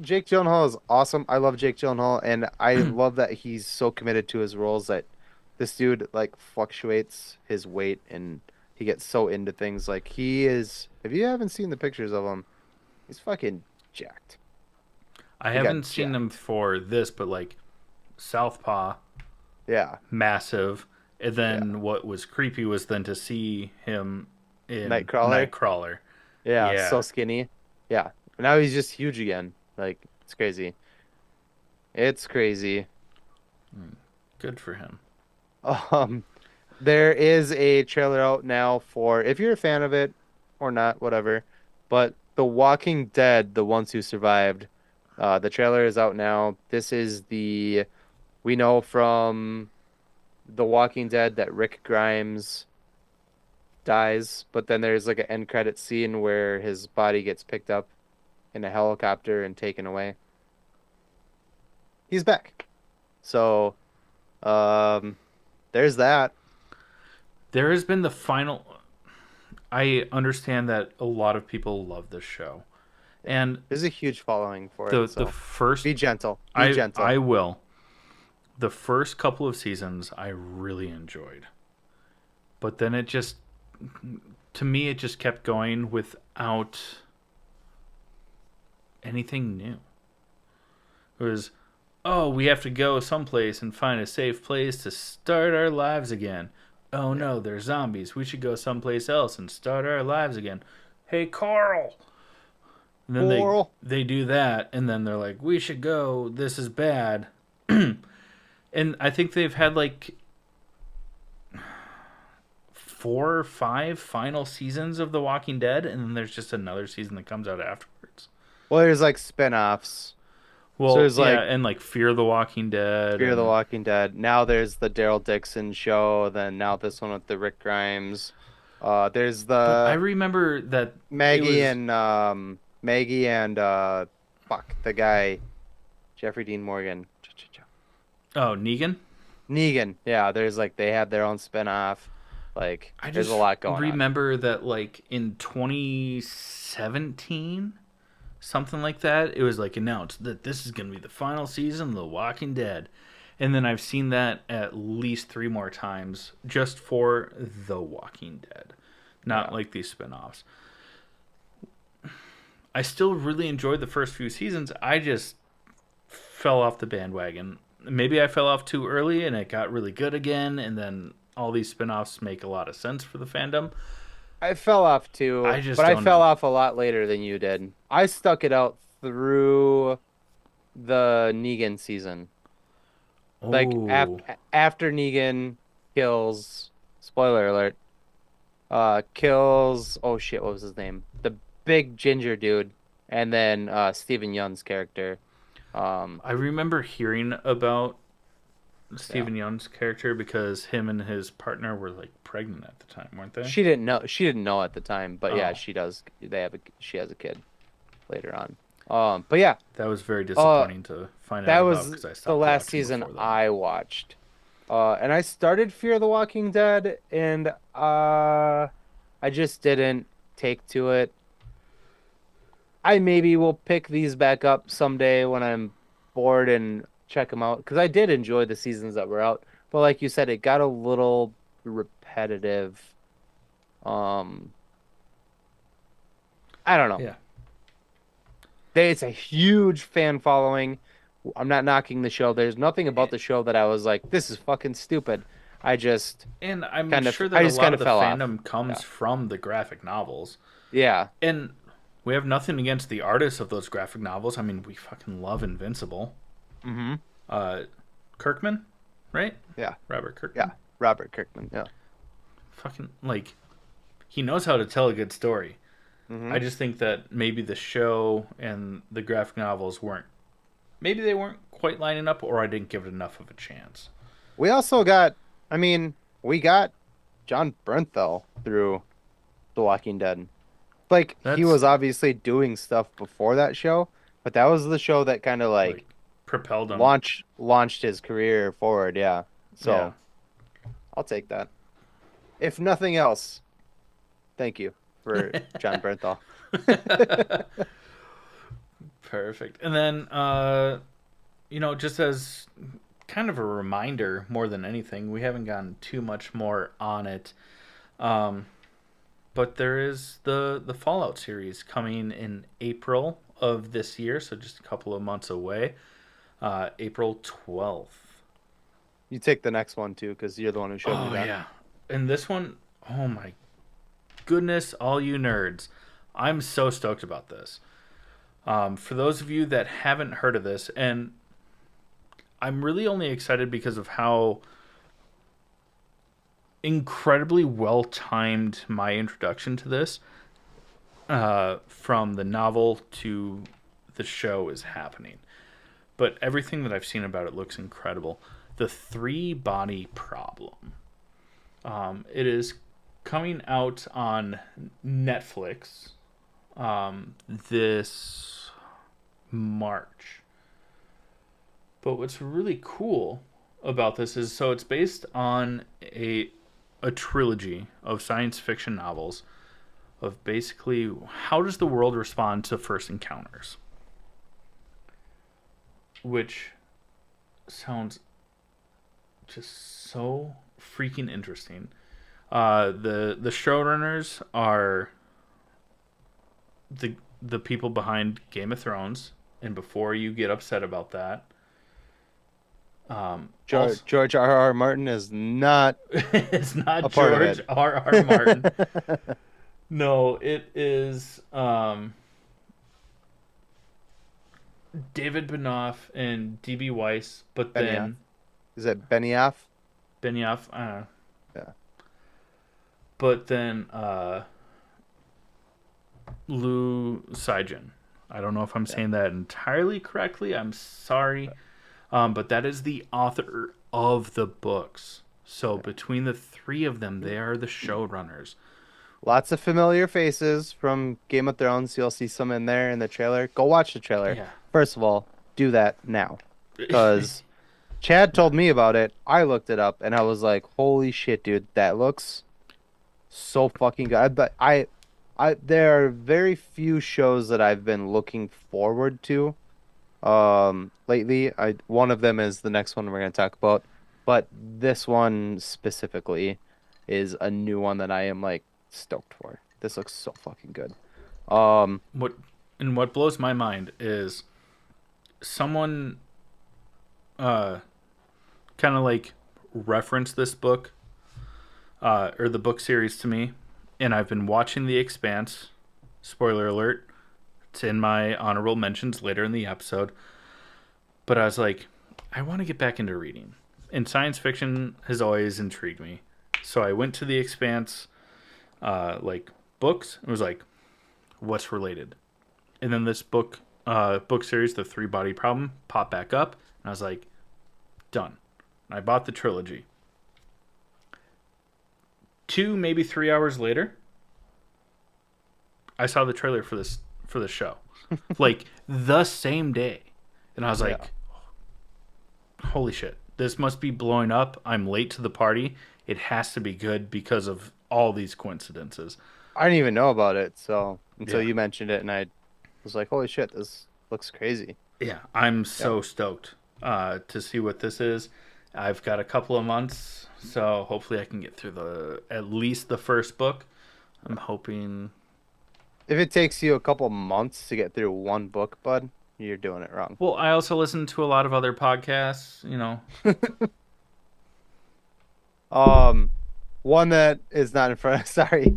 Jake Gyllenhaal is awesome. I love Jake Gyllenhaal, and I love that he's so committed to his roles that this dude like fluctuates his weight and he gets so into things. Like he is, if you haven't seen the pictures of him, he's fucking jacked. I He got haven't seen jacked. him for this, but like Southpaw, Yeah, massive. And yeah. then what was creepy was then to see him in Nightcrawler. Nightcrawler. Yeah, so Yeah, skinny. Yeah. Now he's just huge again. Like it's crazy. It's crazy. good for him. Um, there is a trailer out now for if you're a fan of it or not, whatever. But The Walking Dead, the ones who survived, the trailer is out now. This is the we know from The Walking Dead that Rick Grimes dies, but then there's like an end credit scene where his body gets picked up in a helicopter and taken away. He's back. So, um, there's that. There has been the final. I understand that a lot of people love this show, Yeah. and There's a huge following for it, the so be first gentle. Be I gentle. will. The first couple of seasons I really enjoyed, but then it just to me it just kept going without anything new. It was, oh, we have to go someplace and find a safe place to start our lives again. Oh Yeah. no, they're zombies. We should go someplace else and start our lives again. Hey, Carl. And then Coral. they do that, and then they're like, we should go. This is bad. And I think they've had like 4 or 5 final seasons of The Walking Dead, and then there's just another season that comes out afterwards. Well, there's like spin-offs. So Well, there's yeah, like and like Fear the Walking Dead, Fear the and Walking Dead. Now there's the Daryl Dixon show. Then now this one with the Rick Grimes. There's but I the remember that it was Maggie and fuck the guy Jeffrey Dean Morgan. oh Negan. Negan. Yeah, there's like they had their own spin-off. Like I there's a just lot going on. remember that like in 2017, something like that, it was like announced that this is going to be the final season of The Walking Dead. And then I've seen that at least 3 more times just for The Walking Dead, not Yeah. like these spin-offs. I still really enjoyed the first few seasons. I just fell off the bandwagon. Maybe I fell off too early and it got really good again, and then all these spin-offs make a lot of sense for the fandom. I fell off I too, just but I don't fell know. off a lot later than you did. I stuck it out through the Negan season. Like Oh, after Negan kills, spoiler alert, kills, oh shit, what was his name? The big ginger dude, and then Stephen Young's character. Um, I remember hearing about yeah. Stephen Young's character because him and his partner were like pregnant at the time, weren't they? She didn't know at the time, but yeah, Oh, she does. She has a kid later on. But yeah, that was very uh, disappointing to find out that about was because I the stopped last watching season before then. I watched. And I started Fear the Walking Dead, and I just didn't take to it. I maybe will pick these back up someday when I'm bored and check them out because I did enjoy the seasons that were out. But like you said, it got a little repetitive. Um, I don't know. Yeah. It's a huge fan following. I'm not knocking the show. There's nothing about the show that I was like, this is fucking stupid. I just And I'm kind of sure that I a just lot kind of of the fell off. fandom comes Yeah. from the graphic novels. Yeah. And we have nothing against the artists of those graphic novels. I mean, we fucking love Invincible. Mm-hmm. Uh, Kirkman, right? Yeah. Robert Yeah. Kirkman. Robert Kirkman. Yeah. Fucking, like, he knows how to tell a good story. Mm-hmm. I just think that maybe the show and the graphic novels weren't, maybe they weren't quite lining up, or I didn't give it enough of a chance. We also got, I mean, we got John Bernthal through The Walking Dead. Like he That's was obviously doing stuff before that show, but that was the show that kind of like like propelled him. launched his career forward. Yeah. Yeah. So I'll take that. If nothing else, thank you for John Bernthal. Perfect. And then, just as kind of a reminder more than anything, we haven't gotten too much more on it. Um, but there is the Fallout series coming in April of this year, so just a couple of months away. April 12th. You take the next one too, because you're the one who showed me Oh, that. yeah. And this one, oh my goodness, all you nerds. I'm so stoked about this. For those of you that haven't heard of this, and I'm really only excited because of how incredibly well timed my introduction to this, from the novel to the show, is happening. But everything that I've seen about it looks incredible. The three body problem. It is coming out on Netflix this March. But what's really cool about this is, so it's based on a trilogy of science fiction novels of basically how does the world respond to first encounters, which sounds just so freaking interesting. The showrunners are the people behind Game of Thrones, and before you get upset about that, also, George R. R. Martin is not it's a not part of George it. R. R. Martin. No, it is David Benoff and D.B. Weiss, but Benioff. then Is it Benioff? Benioff, Yeah. but then Lou Sijin. I don't know if I'm Yeah. saying that entirely correctly. I'm sorry. But that is the author of the books. So between the three of them, they are the showrunners. Lots of familiar faces from Game of Thrones. You'll see some in there in the trailer. Go watch the trailer. Yeah. First of all, do that now. Because Chad told me about it. I looked it up and I was like, holy shit, dude, that looks so fucking good. But there are very few shows that I've been looking forward to lately. One of them is the next one we're going to talk about, but this one specifically is a new one that I am like stoked for. This looks so fucking good. Um What blows my mind is someone kind of like referenced this book or the book series to me, and I've been watching The Expanse. Spoiler alert, it's in my honorable mentions later in the episode. But I was like, I want to get back into reading. And science fiction has always intrigued me. So I went to The Expanse, like books, and was like, what's related? And then this book series, The Three Body Problem, popped back up, and I was like, done. And I bought the trilogy. 2, maybe 3 hours later, I saw the trailer for the show, like the same day, and I was yeah. like, "Holy shit! This must be blowing up. I'm late to the party. It has to be good because of all these coincidences." I didn't even know about it, so until Yeah, you mentioned it and I was like, holy shit, this looks crazy. yeah. I'm Yeah. so stoked to see what this is. I've got a couple of months, so hopefully I can get through at least the first book. I'm hoping. If it takes you a couple months to get through one book, bud, you're doing it wrong. Well, I also listen to a lot of other podcasts. Um, one that is not in front. Sorry.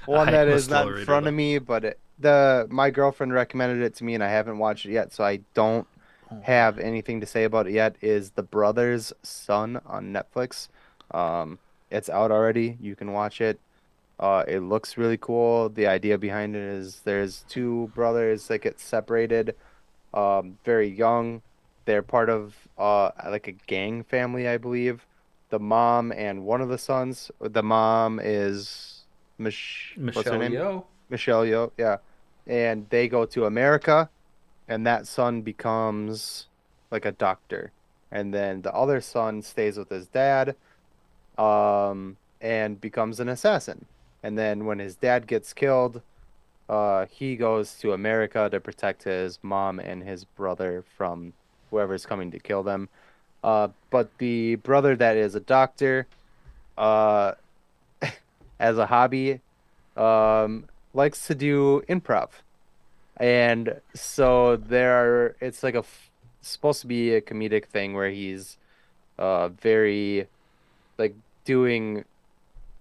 One I that was is not slow in reader front though. of me, but the my girlfriend recommended it to me, and I haven't watched it yet, so I don't Oh have man. anything to say about it yet. Is The Brothers' Son on Netflix? Um, it's out already. You can watch it. It looks really cool. The idea behind it is there's two brothers that get separated very young. They're part of like a gang family, I believe. The mom and one of the sons. The mom is what's her Michelle name? Yeoh. Michelle Yeoh, yeah. And they go to America, and that son becomes like a doctor. And then the other son stays with his dad, and becomes an assassin. And then when his dad gets killed, he goes to America to protect his mom and his brother from whoever's coming to kill them. But the brother that is a doctor, uh, as a hobby, likes to do improv. And so it's like supposed to be a comedic thing where he's, very like doing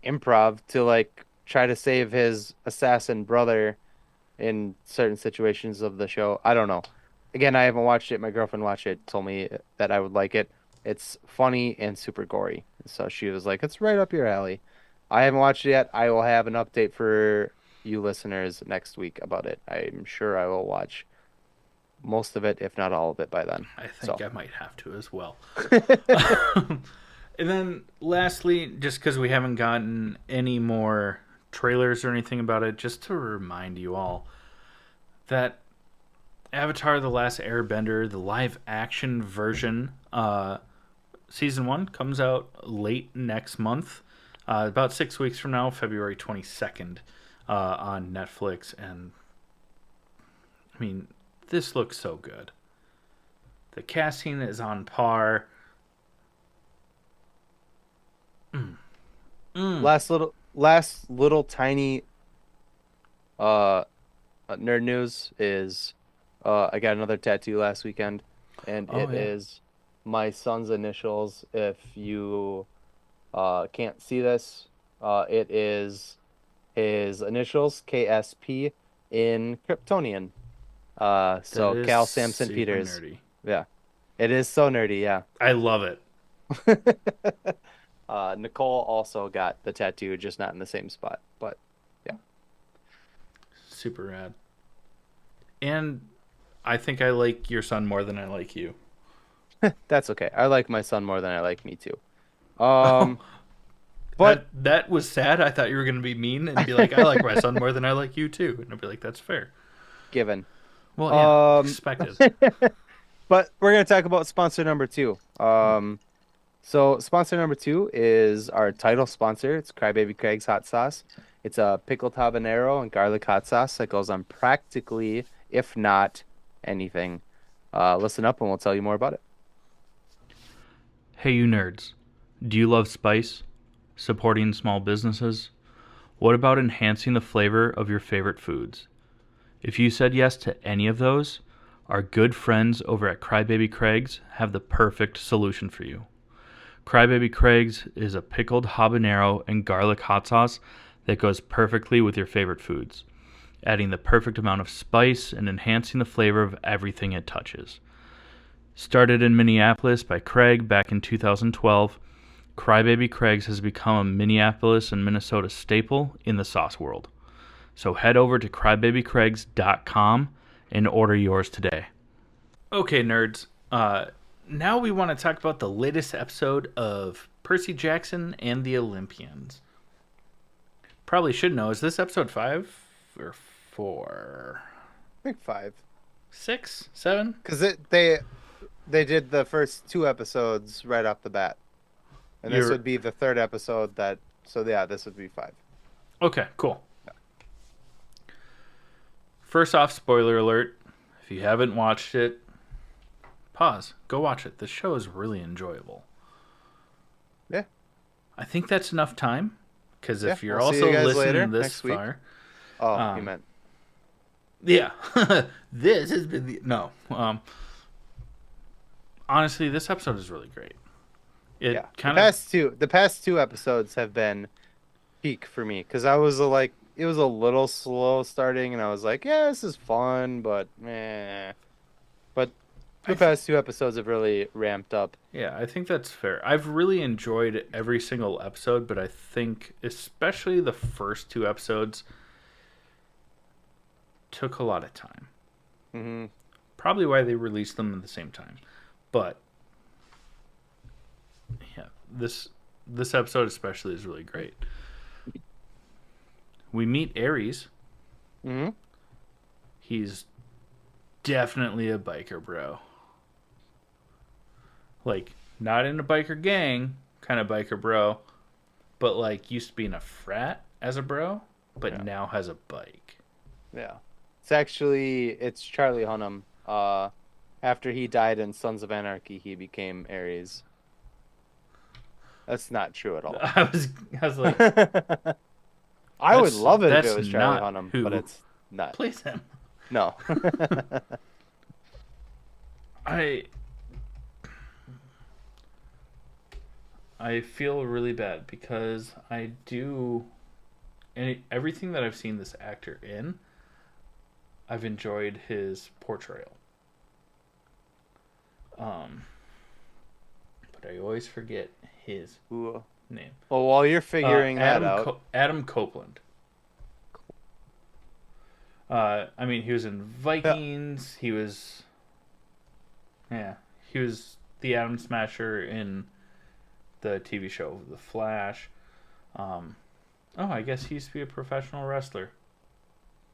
improv to like try to save his assassin brother in certain situations of the show. I don't know. Again, I haven't watched it. My girlfriend watched it, told me that I would like it. It's funny and super gory. So she was like, "It's right up your alley." I haven't watched it yet. I will have an update for you listeners next week about it. I'm sure I will watch most of it, if not all of it, by then. I think So, I might have to as well. And then lastly, just because we haven't gotten any more trailers or anything about it, just to remind you all that Avatar: The Last Airbender, the live action version, season one comes out late next month, about 6 weeks from now, February 22nd, on Netflix. And I mean, this looks so good. The casting is on par. Mm. Mm. last little tiny uh nerd news is I got another tattoo last weekend, and Oh, it yeah. is my son's initials. If you can't see this, it is his initials, KSP, in Kryptonian. That So is Cal Samson super Peters. nerdy. Yeah. It is so nerdy, yeah. I love it. Nicole also got the tattoo, just not in the same spot. But yeah, Super rad. And I think I like your son more than I like you. that's okay. I like my son more than I like me too. Oh, Um, but that was sad. I thought you were going to be mean and be like, I like my son more than I like you too. And I'd be like, that's fair. given. Well, yeah, Um, expected. but we're gonna talk about sponsor number two. So sponsor number two is our title sponsor. It's Crybaby Craig's hot sauce. It's a pickled habanero and garlic hot sauce that goes on practically, if not anything. Listen up and we'll tell you more about it. Hey, you nerds. Do you love spice? Supporting small businesses? What about enhancing the flavor of your favorite foods? If you said yes to any of those, our good friends over at Crybaby Craig's have the perfect solution for you. Crybaby Craig's is a pickled habanero and garlic hot sauce that goes perfectly with your favorite foods, adding the perfect amount of spice and enhancing the flavor of everything it touches. Started in Minneapolis by Craig back in 2012, Crybaby Craig's has become a Minneapolis and Minnesota staple in the sauce world. So head over to crybabycraigs.com and order yours today. Okay, nerds. Now we want to talk about the latest episode of Percy Jackson and the Olympians. Probably should know. Is this episode 5 or 4? I think five. 6, 7? Because they did the first two episodes right off the bat. And this You're would be the third episode that so yeah, this would be five. okay. Cool. First off, spoiler alert. If you haven't watched it, pause. Go watch it. The show is really enjoyable. Yeah. I think that's enough time. Because Yeah. if you're We'll see you also guys listening later this next week. far, Oh, you um, meant yeah, this has been no. Honestly, this episode is really great. It Yeah. kind of The past two episodes have been peak for me because I was like it was a little slow starting and I was like, yeah, this is fun, but meh. But I the th- past two episodes have really ramped up. yeah, I think that's fair. I've really enjoyed every single episode, but I think especially the first two episodes took a lot of time. Hmm. Probably why they released them at the same time. But yeah, this episode especially is really great. We meet Ares. Hmm. He's definitely a biker bro. Like not in a biker gang kind of biker bro, but like used to be in a frat as a bro, but Yeah. now has a bike. Yeah. It's Charlie Hunnam. After he died in Sons of Anarchy, he became Ares. That's not true at all. I was like, I would love it if it that's was Charlie not Hunnam, but who it's not. plays him. No. I I feel really bad because I do everything that I've seen this actor in, I've enjoyed his portrayal. Um, but I always forget his Ooh. name. Well, while you're figuring that out, Adam Copeland. I mean, he was in yeah, Vikings. He was, yeah, he was the Atom Smasher in the TV show The Flash. Um, oh, I guess he used to be a professional wrestler.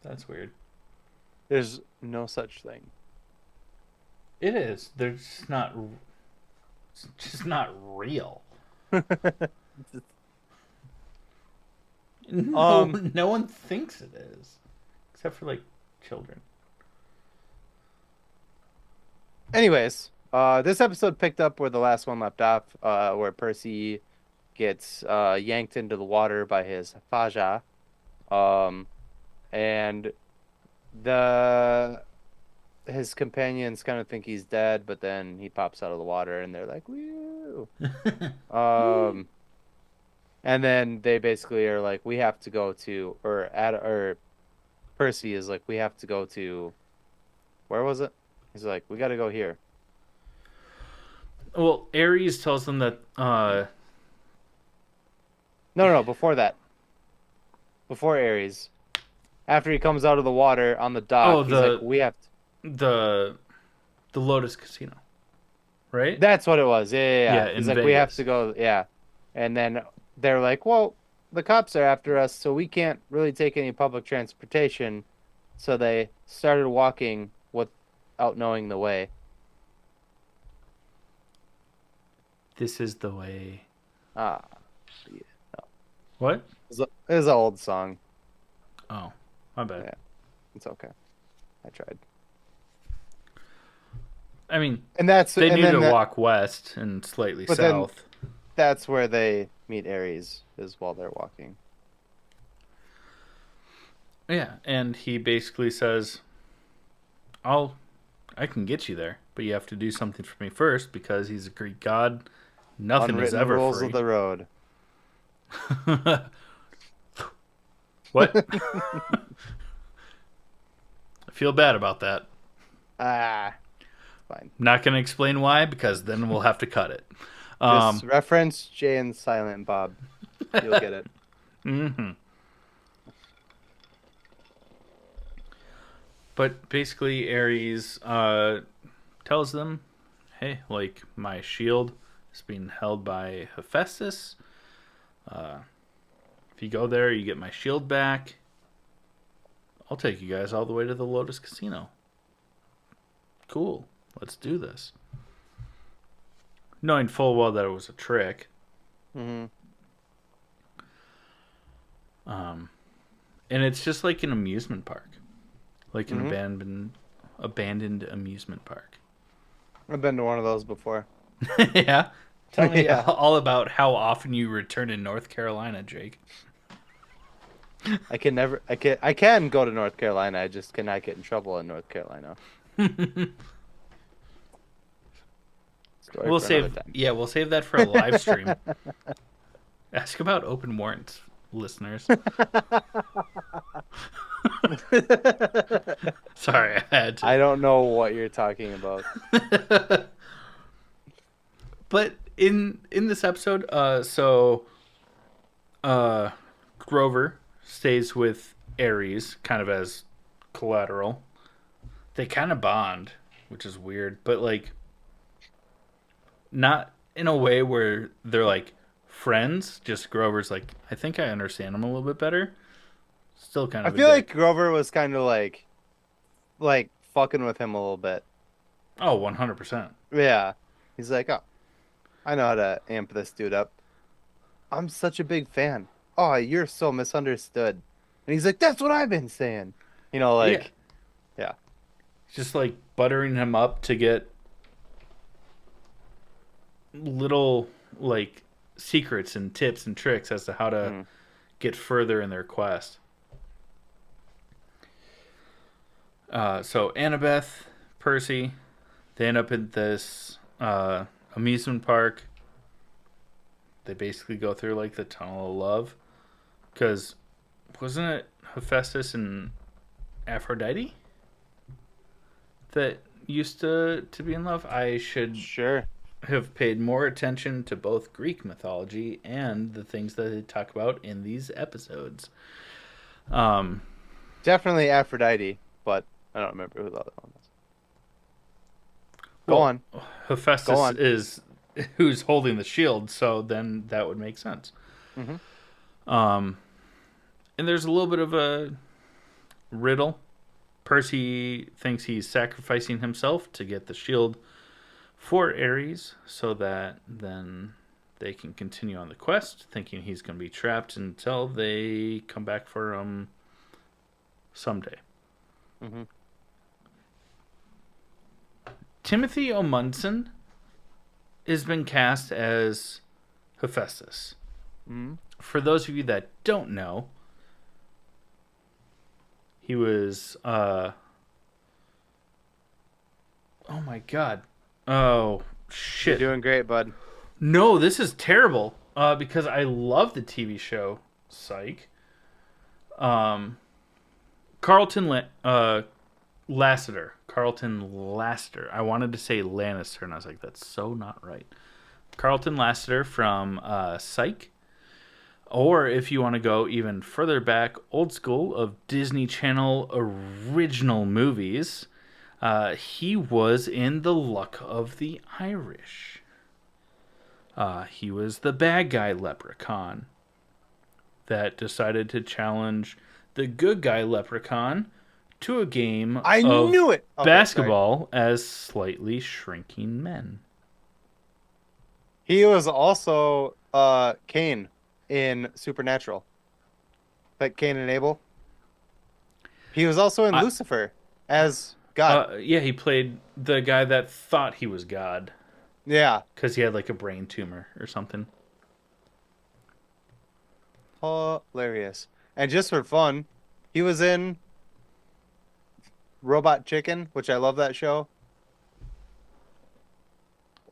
That's weird. there's no such thing. It is. They're just not. It's just not real. No, Um. no one thinks it is, except for like children. Anyways, this episode picked up where the last one left off, where Percy gets yanked into the water by his Faja, um, and the his companions kind of think he's dead, but then he pops out of the water, and they're like, "Woo!" Um, and then they basically are like, "We have to go to," or Percy is like, "We have to go to," where was it? He's like, "We got to go here." Well, Ares tells them that. No, no, no, before that. Before Ares. After he comes out of the water on the Oh, dock, he's like, we have to... the the Lotus Casino, right? That's what it was. Yeah, yeah, Yeah, yeah. in He's like, we have Vegas. to go. Yeah. And then they're like, well, the cops are after us, so we can't really take any public transportation. So they started walking without knowing the way. This is the way. Ah, yeah. What? It was an old song. Oh, my bad. Yeah, it's okay. I tried. I mean, And that's they and need to then that, walk west and slightly but then south. that's where they meet Ares is while they're walking. Yeah, and he basically says, I can get you there, but you have to do something for me first because he's a Greek god. Nothing is Unwritten ever rules free." of the road. What? I feel bad about that. Ah, fine. Not going to explain why because then we'll have to cut it. Just reference Jay and Silent Bob. You'll get it. Mm-hmm. But basically, Ares tells them, "Hey, like my shield is being held by Hephaestus. If you go there, you get my shield back. I'll take you guys all the way to the Lotus Casino. Cool, let's do this." Knowing full well that it was a trick. Hmm. And it's just like an amusement park, like an Hmm. abandoned amusement park. I've been to one of those before. Yeah. Tell me Yeah. all about how often you return in North Carolina, Jake. I can go to North Carolina. I just cannot get in trouble in North Carolina. story We'll for another save. time. Yeah, we'll save that for a live stream. Ask about open warrants, listeners. Sorry, I had I to. don't know what you're talking about. But in this episode, uh, Grover stays with Ares, kind of as collateral. They kind of bond, which is weird, but like not in a way where they're like friends. Just Grover's like, I think I understand him a little bit better. Still kind I of a feel like dick. Grover was kind of like fucking with him a little bit. Oh, 100%. Yeah. He's like, "Oh, I know how to amp this dude up. I'm such a big fan. Oh, you're so misunderstood." And he's like, "That's what I've been saying." Yeah, Yeah. just like buttering him up to get little like secrets and tips and tricks as to how to Mm. get further in their quest. So Annabeth, Percy, they end up in this amusement park. They basically go through like the tunnel of love, because wasn't it Hephaestus and Aphrodite that used to be in love? I should Sure. have paid more attention to both Greek mythology and the things that they talk about in these episodes. Um, Definitely Aphrodite, but I don't remember who the other one was. Go well, on. Go Hephaestus on. is who's holding the shield, so then that would make sense. Hmm. Um, and there's a little bit of a riddle. Percy thinks he's sacrificing himself to get the shield for Ares, so that then they can continue on the quest, thinking he's going to be trapped until they come back for him someday. Hmm. Timothy O'Munson has been cast as Hephaestus. Hmm. For those of you that don't know, he was oh my god. Oh You're shit. doing great, bud. No, this is terrible. Because I love the TV show Psych. Um, Lassiter. Carlton Lassiter. I wanted to say Lannister, and I was like, that's so not right. Carlton Lassiter from Psych. Or if you want to go even further back, old school of Disney Channel original movies, he was in The Luck of the Irish. He was the bad guy leprechaun that decided to challenge the good guy leprechaun to a game I of knew it. Okay, sorry. basketball as slightly shrinking men. He was also Cain in Supernatural. Like Cain and Abel. He was also in I, Lucifer as God. yeah, he played the guy that thought he was God Yeah. because he had like a brain tumor or something. Hilarious. And just for fun, he was in Robot Chicken, which I love that show.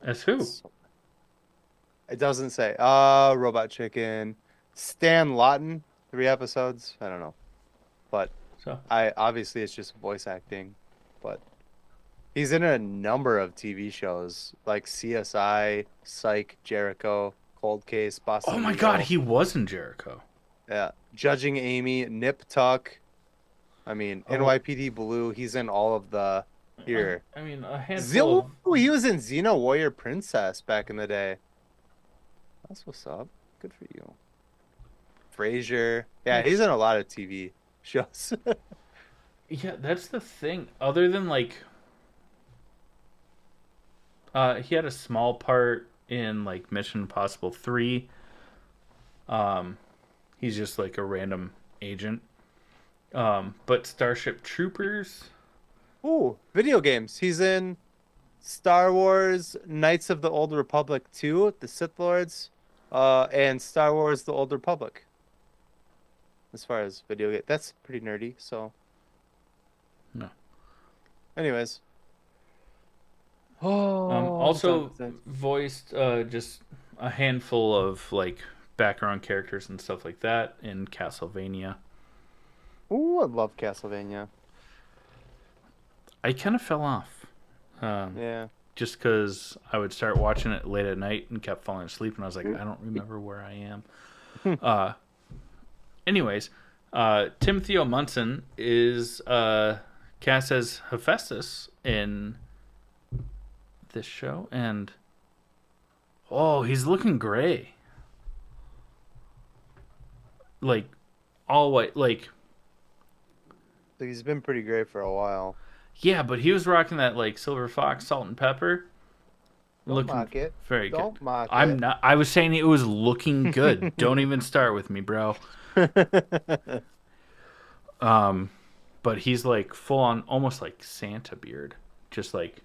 As who? It doesn't say. Robot Chicken. Stan Lawton, 3 episodes. I don't know. But So I obviously it's just voice acting. But he's in a number of TV shows like CSI, Psych, Jericho, Cold Case, oh Boston my Legal. god, he was in Jericho. Yeah. Judging Amy, Nip Tuck. I mean, Oh. NYPD Blue. He's in all of the here. I mean, a handful Zil, of... he was in Xena Warrior Princess back in the day. That's what's up. Good for you. Frasier. Yeah, he's in a lot of TV shows. Yeah, that's the thing. Other than like, he had a small part in like Mission Impossible 3. He's just like a random agent. But Starship Troopers. Ooh, video games. He's in Star Wars Knights of the Old Republic 2, The Sith Lords, and Star Wars The Old Republic. As far as video game, that's pretty nerdy, so. No. Anyways. Oh, Also voiced just a handful of like background characters and stuff like that in Castlevania. Ooh, I love Castlevania. I kind of fell off. Yeah. Just because I would start watching it late at night and kept falling asleep, and I was like, I don't remember where I am. Anyways, Timothy O. Munson is cast as Hephaestus in this show, and he's looking gray, like all white, like. He's been pretty great for a while. Yeah, but he was rocking that like Silver Fox salt and pepper. Don't mock it. Very good. Don't mock it. I'm not. I was saying it was looking good. Don't even start with me, bro. But he's like full on, almost like Santa beard, just like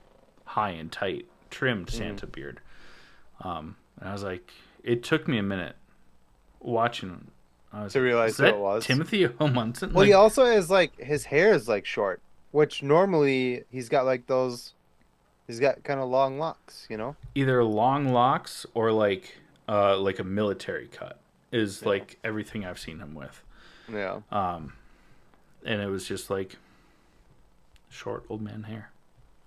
high and tight, trimmed Santa beard. And I was like, it took me a minute watching. I was to realize who it was. Timothy O. Munson. Well, he also is like his hair is like short, which normally he's got like those. He's got kind of long locks, you know. Either long locks or like a military cut is like everything I've seen him with. Yeah. And it was just like short old man hair.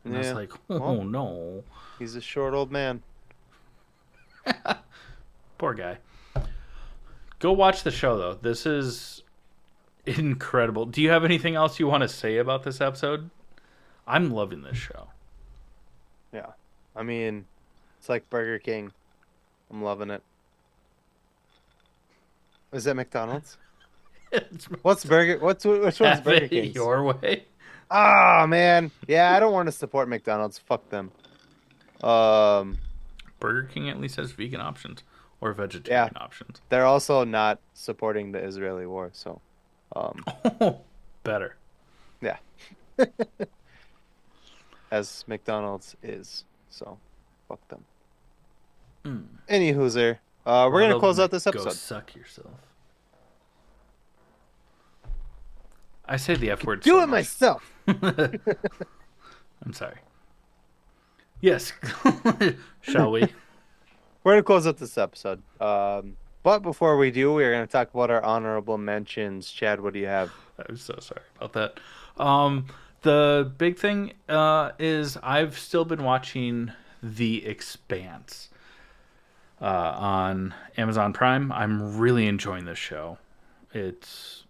And I was like, no. He's a short old man. Poor guy. Go watch the show, though. This is incredible. Do you have anything else you want to say about this episode? I'm loving this show. Yeah. I mean, it's like Burger King. I'm loving it. Is that McDonald's? What's Burger? Which one's Burger King? Your way. Ah, man. Yeah, I don't want to support McDonald's. Fuck them. Burger King at least has vegan options or vegetarian options. They're also not supporting the Israeli war, so. Better. Yeah. As McDonald's is, so fuck them. Any hooser. We're gonna close out this episode. Go suck yourself. I say the F word. Do it myself. I'm sorry. Yes. Shall we? We're gonna close out this episode. But before we do, we're gonna talk about our honorable mentions. Chad, what do you have? I'm so sorry about that. The big thing is I've still been watching The Expanse on Amazon Prime. I'm really enjoying this show. It's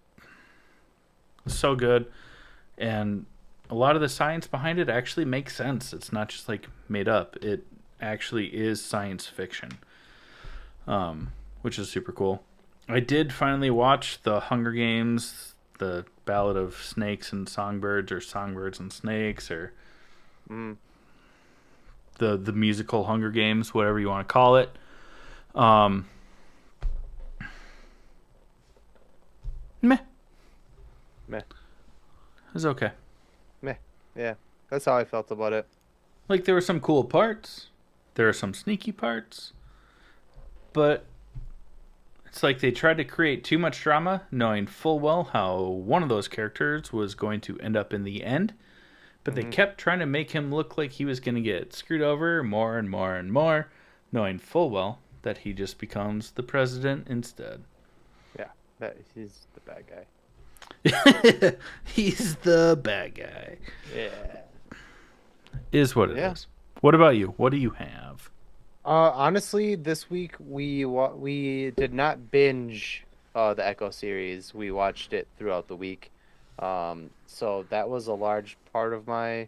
so good, and a lot of the science behind it actually makes sense. It's not just like made up. It actually is science fiction, which is super cool. I did finally watch the Hunger Games, the Ballad of Snakes and Songbirds, or Songbirds and Snakes, or the musical Hunger Games, whatever you want to call it. Meh. It was okay. Meh. Yeah, that's how I felt about it. Like, there were some cool parts. There are some sneaky parts. But it's like they tried to create too much drama, knowing full well how one of those characters was going to end up in the end. But they kept trying to make him look like he was going to get screwed over more and more and more, knowing full well that he just becomes the president instead. Yeah, he's the bad guy. He's the bad guy. Yeah. Is what it is. What about you? What do you have? Honestly, this week we did not binge the Echo series. We watched it throughout the week. So that was a large part of my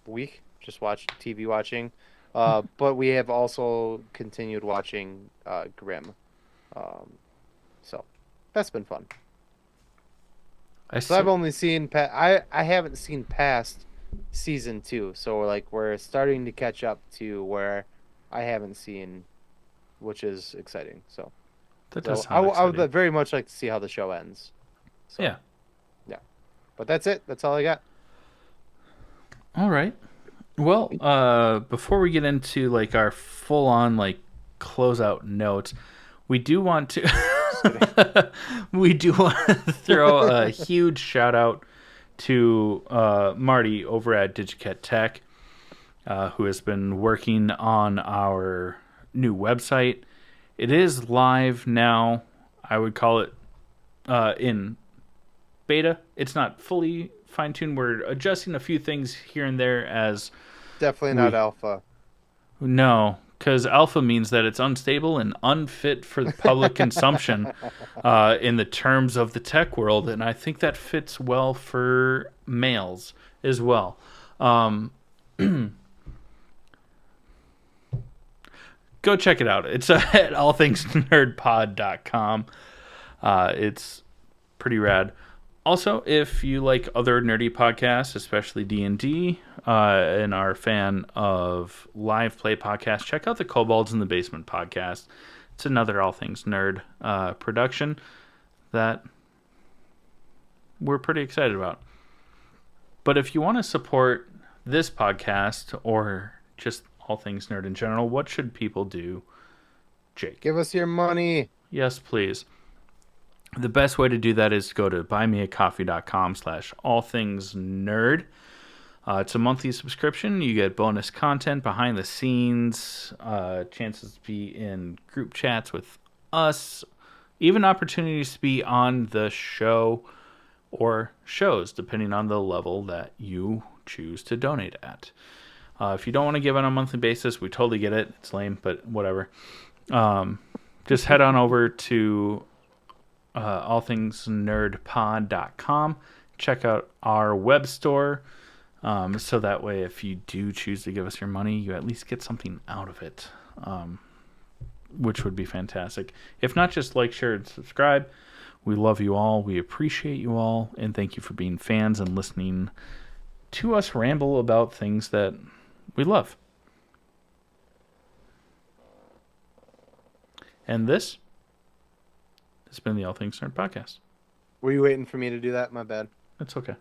week. Just TV watching. But we have also continued watching Grimm. So that's been fun. I've only seen I haven't seen past season 2, so we're starting to catch up to where I haven't seen, which is exciting. So that does I would very much like to see how the show ends. So, yeah. But that's it. That's all I got. All right. Well, before we get into our full on closeout notes, we do want to throw a huge shout out to Marty over at DigiCat Tech. who has been working on our new website. It is live now. I would call it in beta. It's not fully fine-tuned. We're adjusting a few things here and there as Definitely not we... alpha. No, because alpha means that it's unstable and unfit for public consumption in the terms of the tech world, and I think that fits well for males as well. Go check it out. It's at allthingsnerdpod.com. It's pretty rad. Also, if you like other nerdy podcasts, especially D&D, and are a fan of live play podcasts, check out the Kobolds in the Basement podcast. It's another All Things Nerd production that we're pretty excited about. But if you want to support this podcast or just All Things Nerd in general, what should people do, Jake? Give us your money. Yes, please. The best way to do that is to go to buymeacoffee.com/allthingsnerd. It's a monthly subscription. You get bonus content, behind the scenes, chances to be in group chats with us, even opportunities to be on the show or shows, depending on the level that you choose to donate at. If you don't want to give on a monthly basis, we totally get it. It's lame, but whatever. Just head on over to allthingsnerdpod.com. Check out our web store. So that way, if you do choose to give us your money, you at least get something out of it, which would be fantastic. If not, just like, share, and subscribe. We love you all. We appreciate you all. And thank you for being fans and listening to us ramble about things that we love. And this has been the All Things Nerd Podcast. Were you waiting for me to do that? My bad. It's okay.